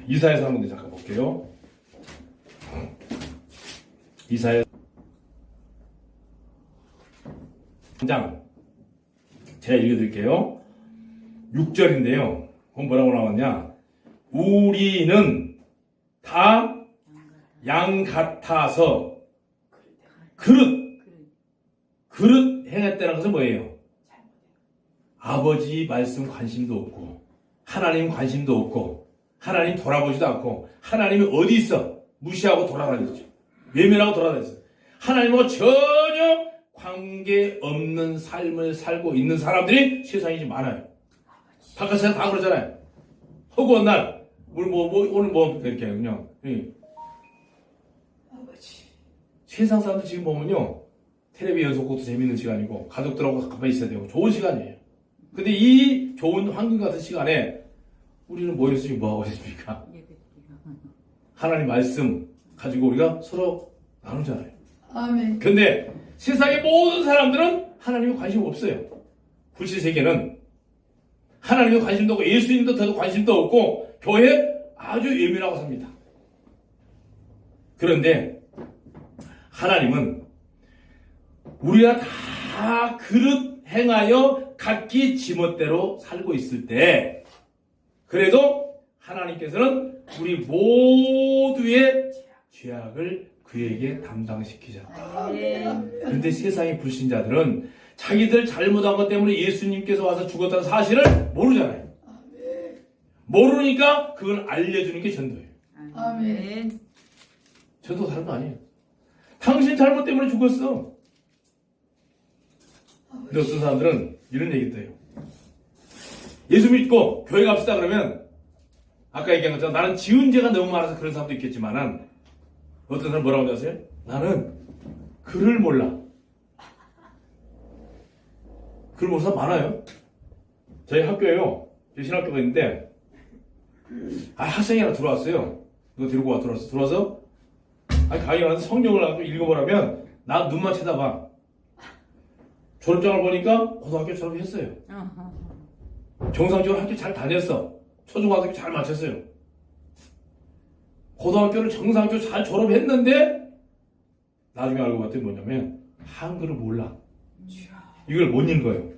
이사야서 한번 잠깐 볼게요. 이사야 3장 제가 읽어드릴게요. 6절인데요. 그건 뭐라고 나왔냐? 우리는 다 양 같아서 그릇 행했다는 것은 뭐예요? 아버지 말씀 관심도 없고 하나님 관심도 없고 하나님 돌아보지도 않고 하나님이 어디 있어? 무시하고 돌아다녔죠. 외면하고 돌아다녔어요. 하나님과 전혀 관계없는 삶을 살고 있는 사람들이 세상에 좀 많아요. 바깥 세상 다 그러잖아요. 허구한 날 오늘 뭐 이렇게 그냥 세상 사람들 지금 보면요, 텔레비 연속곡도 재밌는 시간이고 가족들하고 가만히 있어야 되고 좋은 시간이에요. 근데 이 좋은 환경 같은 시간에 우리는 모여서 지금 뭐 하고 있습니까? 하나님 말씀 가지고 우리가 서로 나누잖아요. 아멘. 근데 세상의 모든 사람들은 하나님에 관심 없어요. 불신 세계는 하나님에 관심도 없고 예수님도 더도 관심도 없고 교회 아주 예민하고 삽니다. 그런데 하나님은 우리가 다 그릇 행하여 각기 지멋대로 살고 있을 때 그래도 하나님께서는 우리 모두의 죄악을 그에게 담당시키셨다. 그런데 세상의 불신자들은 자기들 잘못한 것 때문에 예수님께서 와서 죽었다는 사실을 모르잖아요. 모르니까 그걸 알려주는 게 전도예요. 아멘. 전도 다른 거 아니에요. 당신 잘못 때문에 죽었어. 근데 어떤 사람들은 이런 얘기도 해요. 예수 믿고 교회 갑시다 그러면 아까 얘기한 것처럼 나는 지은 죄가 너무 많아서 그런 사람도 있겠지만은 어떤 사람 뭐라고 하세요? 나는 글을 몰라. 글 모르는 사람 많아요. 저희 학교에요. 저희 신학교가 있는데 학생이 하나 들어왔어요. 이거 들고 들어와서 강의를 하면서 성경을 읽어보라면 나 눈만 쳐다봐. 졸업장을 보니까 고등학교 졸업했어요. 정상적으로 학교 잘 다녔어. 초중고등학교 잘 마쳤어요. 고등학교를 정상적으로 잘 졸업했는데 나중에 알고 봤더니 뭐냐면 한글을 몰라. 이걸 못 읽어요.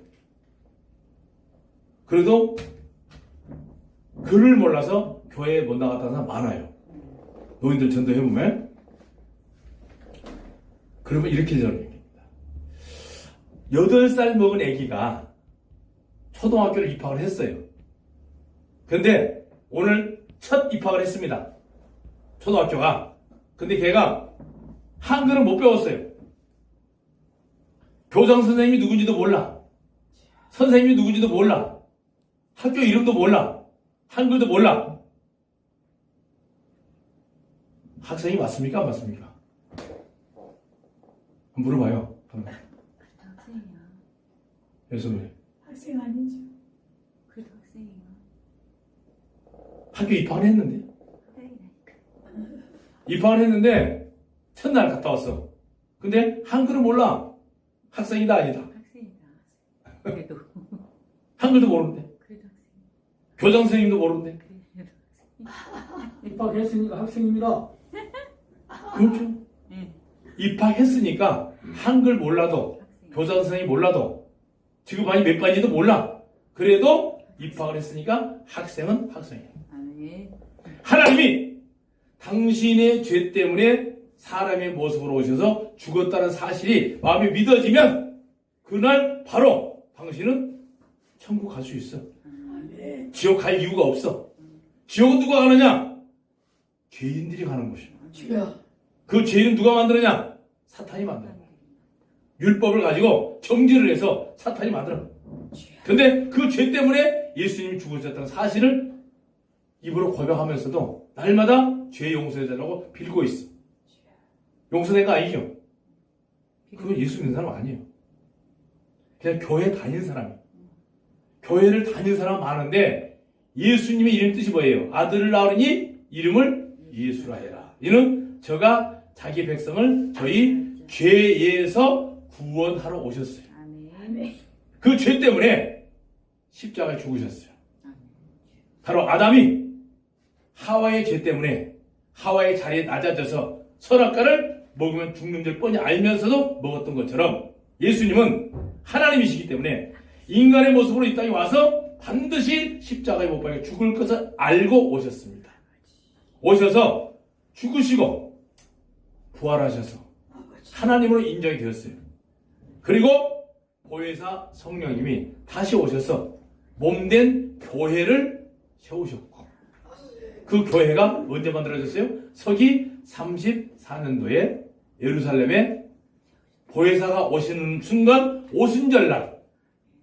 그래도 글을 몰라서 교회에 못 나갔다는 사람 많아요. 노인들 전도해보면 그러면 이렇게 저는 얘기합니다. 8살 먹은 아기가 초등학교를 입학을 했어요. 근데 오늘 첫 입학을 했습니다. 초등학교가. 근데 걔가 한글을 못 배웠어요. 교장 선생님이 누군지도 몰라. 선생님이 누군지도 몰라. 학교 이름도 몰라. 한글도 몰라. 학생이 맞습니까? 안 맞습니까? 한번 물어봐요. 학생이야. 그래서 왜? 학생 아니죠. 그래도 학생이야. 학교 입학을 했는데? 학생이라니까. 입학을 했는데 첫날 갔다 왔어. 근데 한글을 몰라. 학생이다 아니다. 학생이다. 그래도 한글도 모르는데. 그래도 학생. 교장 선생님도 모르는데. 그래도 학생. 입학했으니까 학생입니다. 그렇죠. 네. 입학했으니까 한글 몰라도 학생. 교장 선생님 몰라도 지금 반이 몇 반인지도 몰라. 그래도 입학을 했으니까 학생은 학생이에요. 아멘. 하나님이 당신의 죄 때문에 사람의 모습으로 오셔서 죽었다는 사실이 마음에 믿어지면 그날 바로 당신은 천국 갈 수 있어. 지옥 갈 이유가 없어. 지옥은 누가 가느냐? 죄인들이 가는 곳이야. 주여. 그 죄는 누가 만들었냐? 사탄이 만들어. 율법을 가지고 정죄를 해서 사탄이 만들어. 근데 그 죄 때문에 예수님이 죽으셨다는 사실을 입으로 고백하면서도 날마다 죄 용서해달라고 빌고 있어. 용서된 거 아니죠? 그건 예수 믿는 사람 아니에요. 그냥 교회 다니는 사람이에요. 교회를 다니는 사람 많은데 예수님의 이름 뜻이 뭐예요? 아들을 낳으니 이름을 예수라 해라. 이는 저가 자기 백성을 저희 죄에서 구원하러 오셨어요. 아멘. 그 죄 때문에 십자가에 죽으셨어요. 바로 아담이 하와의 죄 때문에 하와의 자리에 낮아져서 선악과를 먹으면 죽는 줄 뻔히 알면서도 먹었던 것처럼 예수님은 하나님이시기 때문에 인간의 모습으로 이 땅에 와서 반드시 십자가에 못 박혀 죽을 것을 알고 오셨습니다. 오셔서 죽으시고 부활하셔서 하나님으로 인정이 되었어요. 그리고 보혜사 성령님이 다시 오셔서 몸된 교회를 세우셨고 그 교회가 언제 만들어졌어요? 서기 34년도에 예루살렘에 보혜사가 오시는 순간 오순절날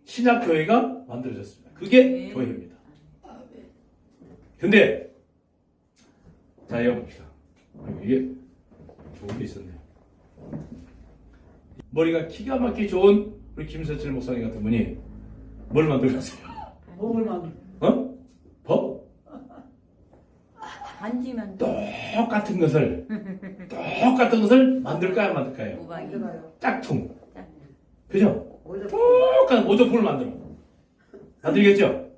신약교회가 만들어졌습니다. 그게 교회입니다. 근데 자 이거 봅시다. 이게 좋은 게 있었네요. 머리가 기가 막히게 좋은 우리 김서철 목사님 같은 분이 뭘 만들었어요? 몸을 만들. 어? 법? 반지만 똑같은 것을 만들까요, 만들까요? 우박이 짝퉁. 짝. 그죠? 똑같은 모조품을 만들겠죠?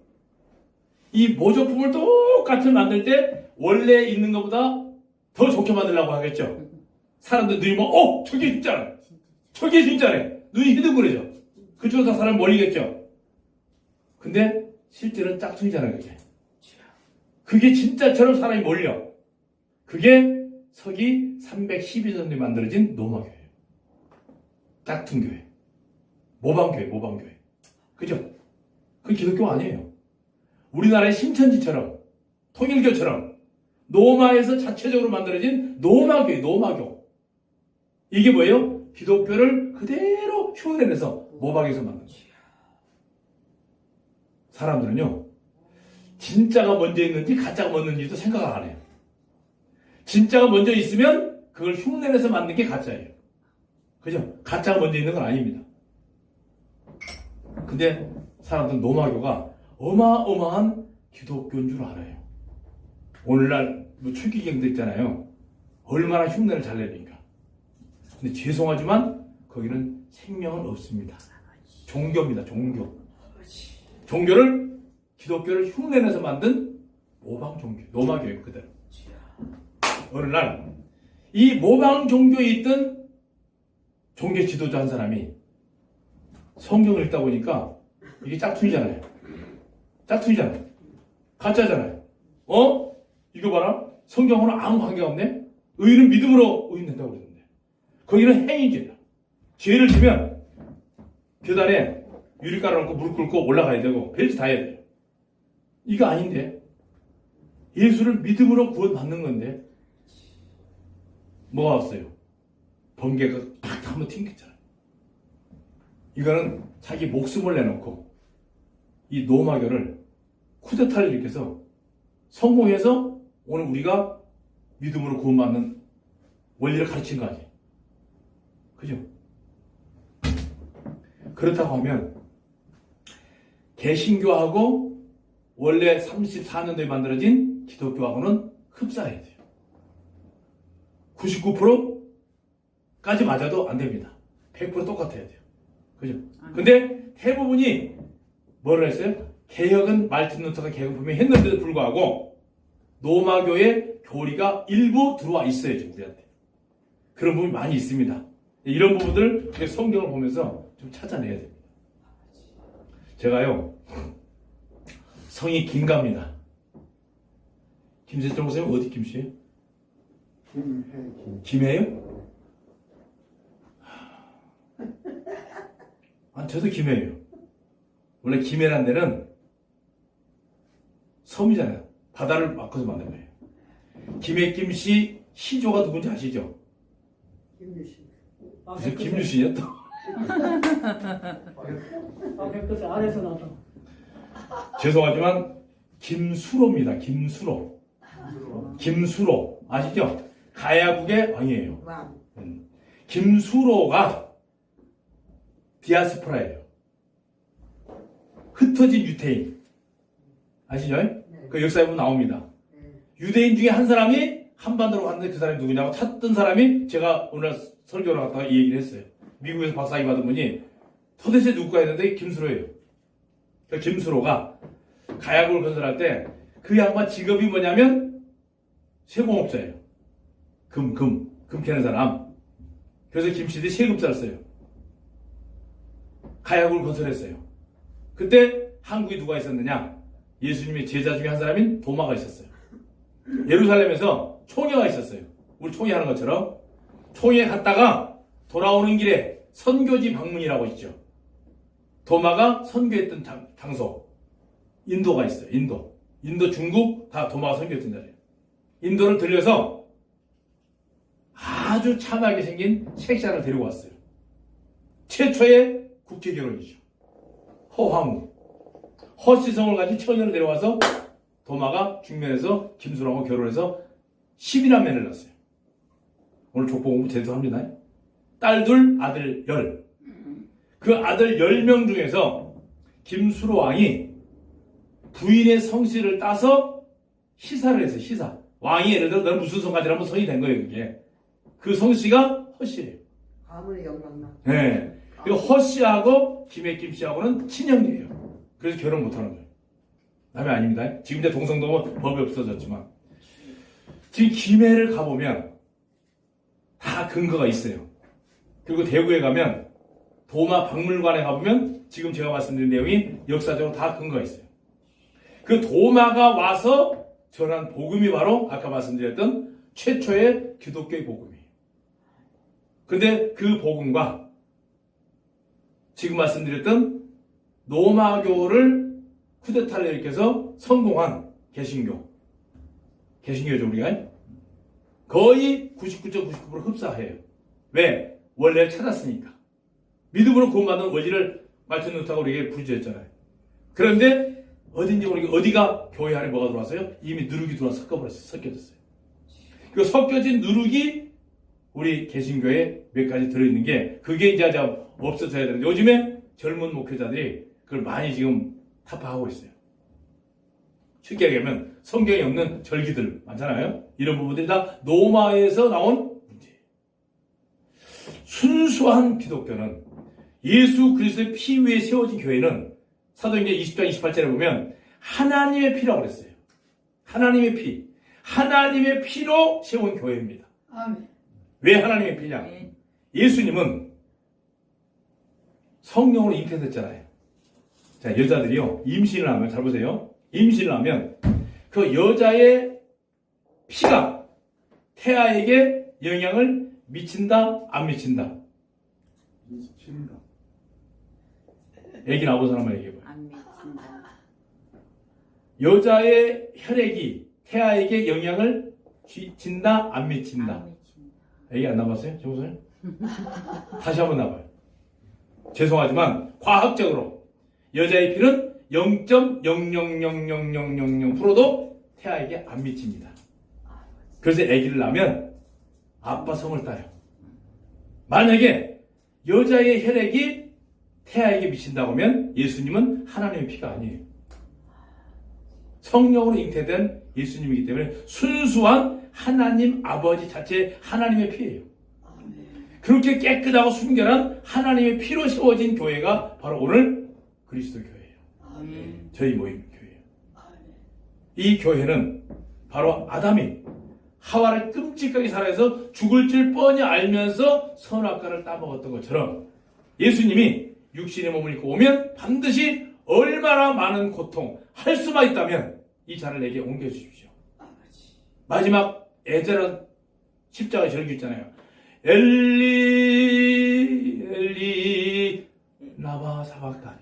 이 모조품을 똑같이 만들 때 원래 있는 것보다 더 좋게 만들려고 하겠죠? 사람들 눈이 뭐, 저게 진짜네. 저게 진짜네. 눈이 휘둥그레져. 그쪽으로 다 사람 몰리겠죠? 근데 실제로는 짝퉁이잖아요, 그게. 그게 진짜처럼 사람이 몰려. 그게 서기 312년도에 만들어진 노마교회예요. 짝퉁교회. 모방교회. 그죠? 그게 기독교 아니에요. 우리나라의 신천지처럼, 통일교처럼, 노마에서 자체적으로 만들어진 노마교. 이게 뭐예요? 기독교를 그대로 흉내내서 모방해서 만든 거예요. 사람들은요, 진짜가 먼저 있는지 가짜가 먼저 있는지도 생각을 안 해요. 진짜가 먼저 있으면 그걸 흉내내서 만든 게 가짜예요. 그죠? 가짜가 먼저 있는 건 아닙니다. 근데 사람들은 노마교가 어마어마한 기독교인 줄 알아요. 오늘날 뭐 출기경도 있잖아요. 얼마나 흉내를 잘 내니까. 근데 죄송하지만 거기는 생명은 없습니다. 종교입니다. 종교를 기독교를 흉내내서 만든 모방 종교, 노마교예요, 그대로. 어느 날 이 모방 종교에 있던 종교 지도자 한 사람이 성경을 읽다 보니까 이게 짝퉁이잖아요. 가짜잖아요. 이거 봐라. 성경하고는 아무 관계가 없네. 의인은 믿음으로 의인된다고 그러는데 거기는 행위죄다. 죄를 지면 계단에 유리 깔아놓고 무릎 꿇고 올라가야 되고 별짓 다 해야 돼요. 이거 아닌데 예수를 믿음으로 구원받는 건데 뭐가 왔어요? 번개가 팍 한번 튕겼잖아요. 이거는 자기 목숨을 내놓고 이 노마교를 쿠데타를 일으켜서 성공해서 오늘 우리가 믿음으로 구원받는 원리를 가르친 거 아니에요. 그죠? 그렇다고 하면 개신교하고 원래 34년도에 만들어진 기독교하고는 흡사해야 돼요. 99%까지 맞아도 안 됩니다. 100% 똑같아야 돼요. 그죠? 근데 대부분이 뭐를 했어요? 개혁은 말 듣는 척한 개혁 분명히 했는데도 불구하고 노마교의 교리가 일부 들어와 있어요, 지금 우리한테. 그런 부분이 많이 있습니다. 이런 부분들 성경을 보면서 좀 찾아내야 됩니다. 제가요, 성이 김가입니다. 김세정 선생님 어디 김씨예요? 김해요? 저도 김해예요. 원래 김해란 데는 섬이잖아요. 바다를 바꿔서 만든 거예요. 김해 김씨 시조가 누군지 아시죠? 김유씨. 무슨 김유씨냐 또? 백두산 아래서 나도. 죄송하지만 김수로입니다. 김수로 아시죠? 가야국의 왕이에요. 김수로가 디아스포라예요. 흩어진 유태인 아시죠? 그 역사에 보면 나옵니다. 유대인 중에 한 사람이 한반도로 갔는데 그 사람이 누구냐고 찾던 사람이 제가 오늘 설교를 갔다가 이 얘기를 했어요. 미국에서 박사학위 받은 분이 도대체 누구가 했는데 김수로예요. 그 김수로가 가야국을 건설할 때 그 양반 직업이 뭐냐면 세공업자예요. 금 캐는 사람. 그래서 김씨들이 세금자를 써요. 가야국을 건설했어요. 그때 한국에 누가 있었느냐? 예수님의 제자 중에 한 사람인 도마가 있었어요. 예루살렘에서 총회가 있었어요. 우리 총회 하는 것처럼. 총회 갔다가 돌아오는 길에 선교지 방문이라고 있죠. 도마가 선교했던 장소. 인도가 있어요. 인도, 중국 다 도마가 선교했던 자리예요. 인도를 들려서 아주 참하게 생긴 색샤를 데리고 왔어요. 최초의 국제 결혼이죠. 허황우. 허시성을 가진 처녀를 데려와서 도마가 중면에서 김수랑하고 결혼해서 10인한매를 낳았어요. 오늘 족보 공부 제대로 합니다. 딸 둘, 아들 10. 그 아들 10명 중에서 김수로 왕이 부인의 성씨를 따서 희사를 했어요. 희사. 왕이 예를 들어 너는 무슨 성까지라면 성이 된 거예요. 그게. 그 성씨가 허씨예요. 가문의 영광나. 네. 그 허씨하고 김혜김씨하고는 친형이에요. 그래서 결혼 못하는 거예요. 남이 아닙니다. 지금 이제 동성동은 법이 없어졌지만 지금 김해를 가보면 다 근거가 있어요. 그리고 대구에 가면 도마 박물관에 가보면 지금 제가 말씀드린 내용이 역사적으로 다 근거가 있어요. 그 도마가 와서 전한 복음이 바로 아까 말씀드렸던 최초의 기독교의 복음이에요. 근데 그 복음과 지금 말씀드렸던 로마교를 쿠데타를 일으켜서 성공한 개신교죠 우리가 거의 99.99% 흡사해요. 왜? 원래를 찾았으니까. 믿음으로 구원받는 원리를 말튼 루터가 우리에게 부르짖었잖아요. 그런데 어딘지 모르게 어디가 교회 안에 뭐가 들어왔어요? 이미 누룩이 들어와서 섞여졌어요. 그 섞여진 누룩이 우리 개신교에 몇 가지 들어있는 게 그게 이제 없어져야 되는데 요즘에 젊은 목회자들이 그걸 많이 지금 타파하고 있어요. 쉽게 얘기하면 성경에 없는 절기들 많잖아요. 이런 부분들이 다 로마에서 나온 문제예요. 순수한 기독교는 예수 그리스도의 피 위에 세워진 교회는 사도행전 20장 28절에 보면 하나님의 피라고 그랬어요. 하나님의 피. 하나님의 피로 세운 교회입니다. 아멘. 왜 하나님의 피냐? 예수님은 성령으로 잉태됐잖아요. 자, 여자들이요, 임신을 하면, 잘 보세요. 임신을 하면, 그 여자의 피가 태아에게 영향을 미친다, 안 미친다? 미친다. 애기 나온 사람만 얘기해봐요. 안 미친다. 여자의 혈액이 태아에게 영향을 미친다, 안 미친다? 안 미친다. 애기 안 나봤어요? 저보세요? 다시 한번 나봐요. 죄송하지만 과학적으로 여자의 피는 0.000000%도 태아에게 안 미칩니다. 그래서 아기를 낳으면 아빠 성을 따요. 만약에 여자의 혈액이 태아에게 미친다고 하면 예수님은 하나님의 피가 아니에요. 성령으로 잉태된 예수님이기 때문에 순수한 하나님 아버지 자체의 하나님의 피예요. 그렇게 깨끗하고 순결한 하나님의 피로 세워진 교회가 바로 오늘 그리스도 교회예요. 저희 모임 교회예요. 이 교회는 바로 아담이 하와를 끔찍하게 살아서 죽을 줄 뻔히 알면서 선악과를 따먹었던 것처럼 예수님이 육신의 몸을 입고 오면 반드시 얼마나 많은 고통 할 수만 있다면 이 잔을 내게 옮겨주십시오. 마지막 애절한 십자가 절기 있잖아요. 엘리 엘리 나바 사박다니.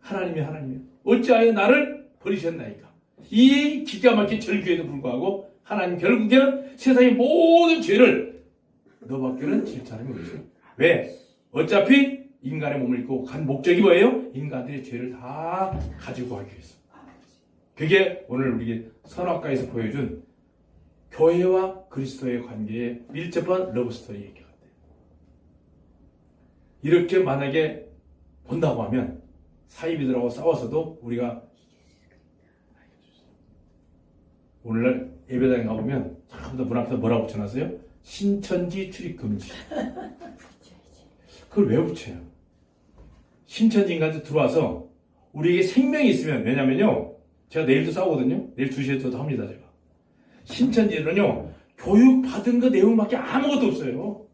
하나님이 어찌하여 나를 버리셨나이까. 이 기가 막힌 절규에도 불구하고 하나님 결국에는 세상의 모든 죄를 너밖에는 질 사람이 없어요. 왜? 어차피 인간의 몸을 입고 간 목적이 뭐예요? 인간들의 죄를 다 가지고 가기 위해서. 그게 오늘 우리 선악과에서 보여준 교회와 그리스도의 관계의 밀접한 러브스토리 얘기 같아요. 이렇게 만약에 본다고 하면 사이비들하고 싸워서도 우리가 오늘날 예배당에 가보면 전부 다 문 앞에서 뭐라고 붙여놨어요? 신천지 출입 금지. 그걸 왜 붙여요? 신천지 인간들 들어와서 우리에게 생명이 있으면, 왜냐면요 제가 내일도 싸우거든요. 내일 2시에 저도 합니다. 제가 신천지는요 교육받은 그 내용밖에 아무것도 없어요.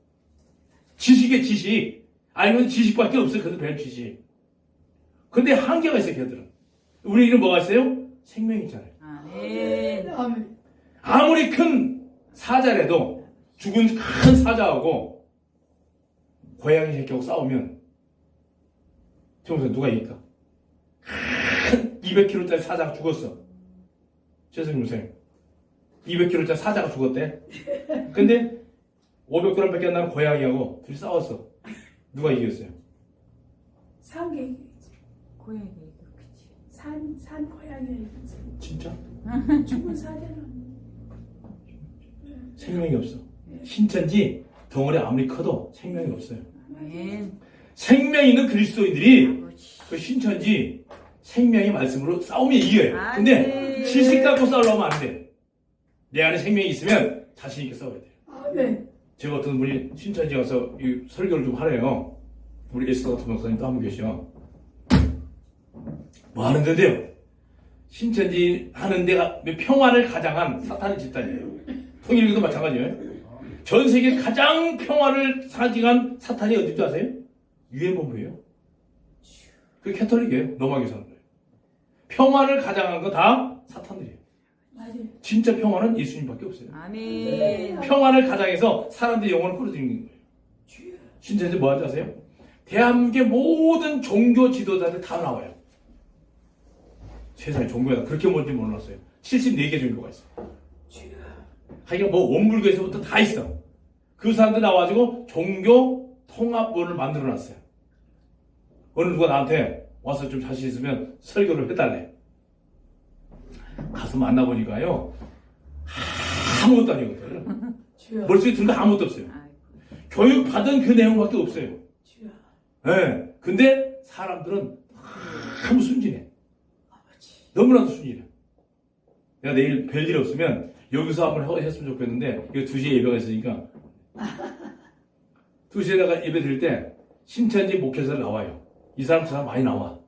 지식의 지식. 알면 지식밖에 없어요. 그들 배운 지식. 근데 한계가 있어요, 걔들은. 우리에게는 뭐가 있어요? 생명이 있잖아요. 아멘. 아멘. 아무리 큰 사자라도 죽은 큰 사자하고 고양이 새끼하고 싸우면 정말 누가 이길까? 큰 200kg짜리 사자가 죽었어. 죄송해요, 선생님. 200kg짜리 사자가 죽었대. 근데 500g밖에 안 나는 고양이하고 둘이 싸웠어. 누가 이겼어요? 산개 고양이가 이렇겠지. 산 고양이 이거지. 진짜? 죽은 사자는 생명이 없어. 신천지 덩어리 아무리 커도 생명이 없어요. 아멘. 생명 있는 그리스도인들이 아버지. 그 신천지 생명의 말씀으로 싸우면 이겨요. 근데 아멘. 지식 갖고 싸우려면 안 돼. 내 안에 생명이 있으면 자신 있게 싸워야 돼. 아멘. 제가 어떤 분이 신천지 가서 이 설교를 좀 하래요. 우리 에스더 같은 목사님도 한 분 계셔. 뭐 하는데요? 신천지 하는 데가 평화를 가장한 사탄의 집단이에요. 통일교도 마찬가지예요. 전 세계 가장 평화를 사징한 사탄이 어딘지 아세요? 유엔본부예요. 그게 캐톨릭이에요. 로마교 사람들. 평화를 가장한 거 다 사탄들이에요. 맞아요. 진짜 평화는 예수님밖에 없어요. 아멘. 평화를 가장해서 사람들의 영혼을 끌어들이는 거예요. 신천지 뭐 하는지 아세요? 대한민국의 모든 종교 지도자들 다 나와요. 세상에 종교가 그렇게 뭔지 몰랐어요. 74개 종교가 있어요. 하여간 뭐 원불교에서부터 다 있어. 그 사람들 나와가지고 종교 통합원을 만들어놨어요. 어느 누가 나한테 와서 좀 자신 있으면 설교를 해달래. 가서 만나보니까요 아무것도 아니거든. 머릿속에 든 거 아무것도 없어요. 아이고. 교육 받은 그 내용밖에 없어요. 주여. 네. 근데 사람들은 너무 순진해. 너무나도 순진해. 내가 내일 별일 없으면 여기서 한번 했으면 좋겠는데 이거 2시에 예배가 있으니까 2시에다가 예배 드릴 때 신천지 목회자들 나와요. 이 사람 저 사람 많이 나와.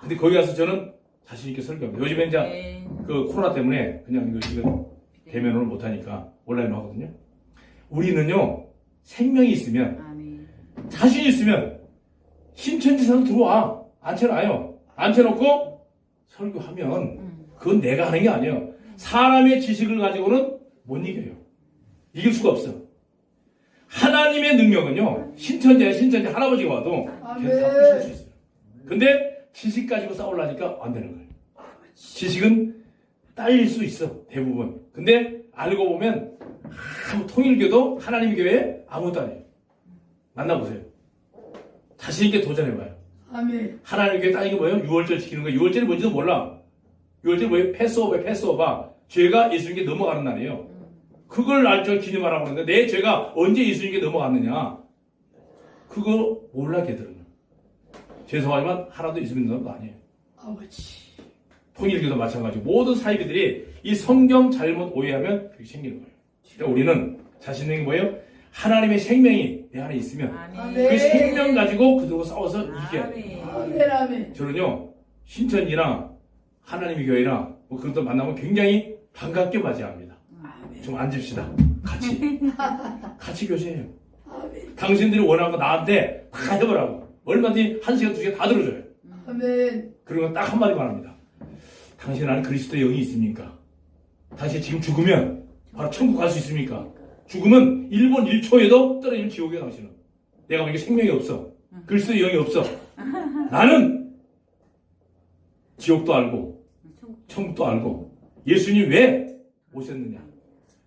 근데 거기 가서 저는 자신 있게 설교합니다. 요즘에 이제 아멘. 그 코로나 때문에 그냥 이거 대면을 못하니까 온라인으로 하거든요. 우리는요 생명이 있으면 아멘. 자신 있으면 신천지 사람 들어와. 앉혀놔요. 앉혀놓고 설교하면 그건 내가 하는 게 아니에요. 사람의 지식을 가지고는 못 이겨요. 이길 수가 없어. 하나님의 능력은요 신천지에 신천지 할아버지가 와도 걔는 다 부실 수 있어요. 근데 지식 가지고 싸우려니까 안 되는 거예요. 지식은 딸릴 수 있어 대부분. 근데 알고 보면 아무 통일교도 하나님 교회에 아무것도 아니에요. 만나보세요. 자신 있게 도전해봐요. 아멘. 하나님 교회 따는 게 뭐예요? 6월절 지키는 거예요. 6월절이 뭔지도 몰라. 6월절이 뭐예요? 패스오버. 죄가 예수님께 넘어가는 날이에요. 그걸 날짜 기념하라고 하는데 내 죄가 언제 예수님께 넘어갔느냐? 그거 몰라 걔들은. 죄송하지만 하나도 예수님 믿는 거 아니에요. 아버지. 통일교도 마찬가지고 모든 사이비들이 이 성경 잘못 오해하면 그렇게 생기는 거예요. 그러니까 우리는 자신 있는 게 뭐예요? 하나님의 생명이 내 안에 있으면 아멘. 그 생명 가지고 그들과 싸워서 이겨야 돼요. 아멘. 아멘. 아멘. 저는요 신천지나 하나님의 교회나 뭐 그런 데 만나면 굉장히 반갑게 맞이합니다. 좀 앉읍시다. 같이 교제해요. 당신들이 원하는 거 나한테 다 해보라고. 얼마든지 1시간 2시간 다 들어줘요. 아멘. 그러면 딱 한마디만 합니다. 당신 안에 그리스도의 영이 있습니까? 당신 지금 죽으면 바로 천국 갈 수 있습니까? 죽으면 1분 1초에도 떨어지면 지옥이야 당신은. 내가 보니까 생명이 없어. 그리스도의 영이 없어. 나는 지옥도 알고 천국도 알고 예수님 왜 오셨느냐?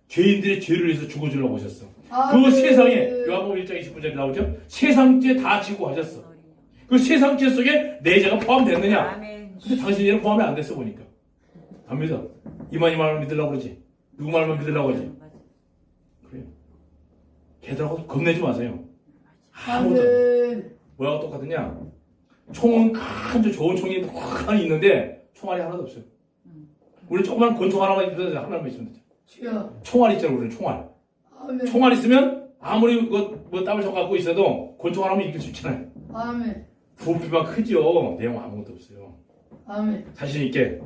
죄인들의 죄를 위해서 죽어주려고 오셨어. 그 세상에 요한복음 1장 29절에 나오죠? 세상죄 다 지고 하셨어. 그 세상죄 속에 내 죄가 포함됐느냐? 아멘. 근데 당신 죄는 포함이 안 됐어 보니까. 안 믿어. 이만 말만 믿으려고 그러지. 누구 말만 믿으려고 그러지. 그래요. 걔들하고 겁내지 마세요. 아무도. 아멘. 뭐하고 똑같으냐? 총은 큰 좋은 총이 확 있는데 총알이 하나도 없어요. 우리 조그만 권총 하나만 있으면 하나만 있으면 되죠. 주여. 총알 있잖아요, 우리는 총알. 아멘. 총알 있으면 아무리 뭐 땀을 쳐 갖고 있어도 권총 하나면 이길 수 있잖아요. 아멘. 부피만 크죠. 내용 아무것도 없어요. 아멘. 자신 있게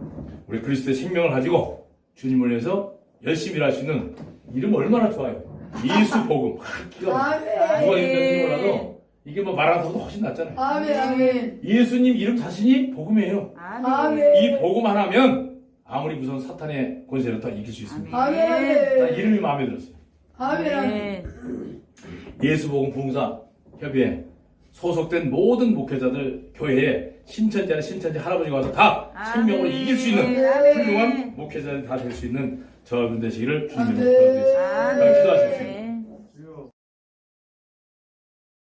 우리 그리스도의 생명을 가지고 주님을 위해서 열심히 일할 수 있는 이름 얼마나 좋아요. 예수 복음. 누가 아멘. 읽는지 몰라도 이게 뭐 말하는 것보다 훨씬 낫잖아요. 아멘. 아멘. 예수님 이름 자신이 복음이에요. 아멘. 이 복음 하나면 아무리 무서운 사탄의 권세를 다 이길 수 있습니다. 아멘. 나 아멘. 이름이 마음에 들었어요. 아멘. 아멘. 예수복음 봉사 협의회 소속된 모든 목회자들 교회에 신천지나 신천지 할아버지가 와서 다 생명으로 이길 수 있는 훌륭한 목회자들이 다 될 수 있는 저여러분 되시기를 주님으로 아멘. 기도드리겠습니다. 아멘. 기도하십시오.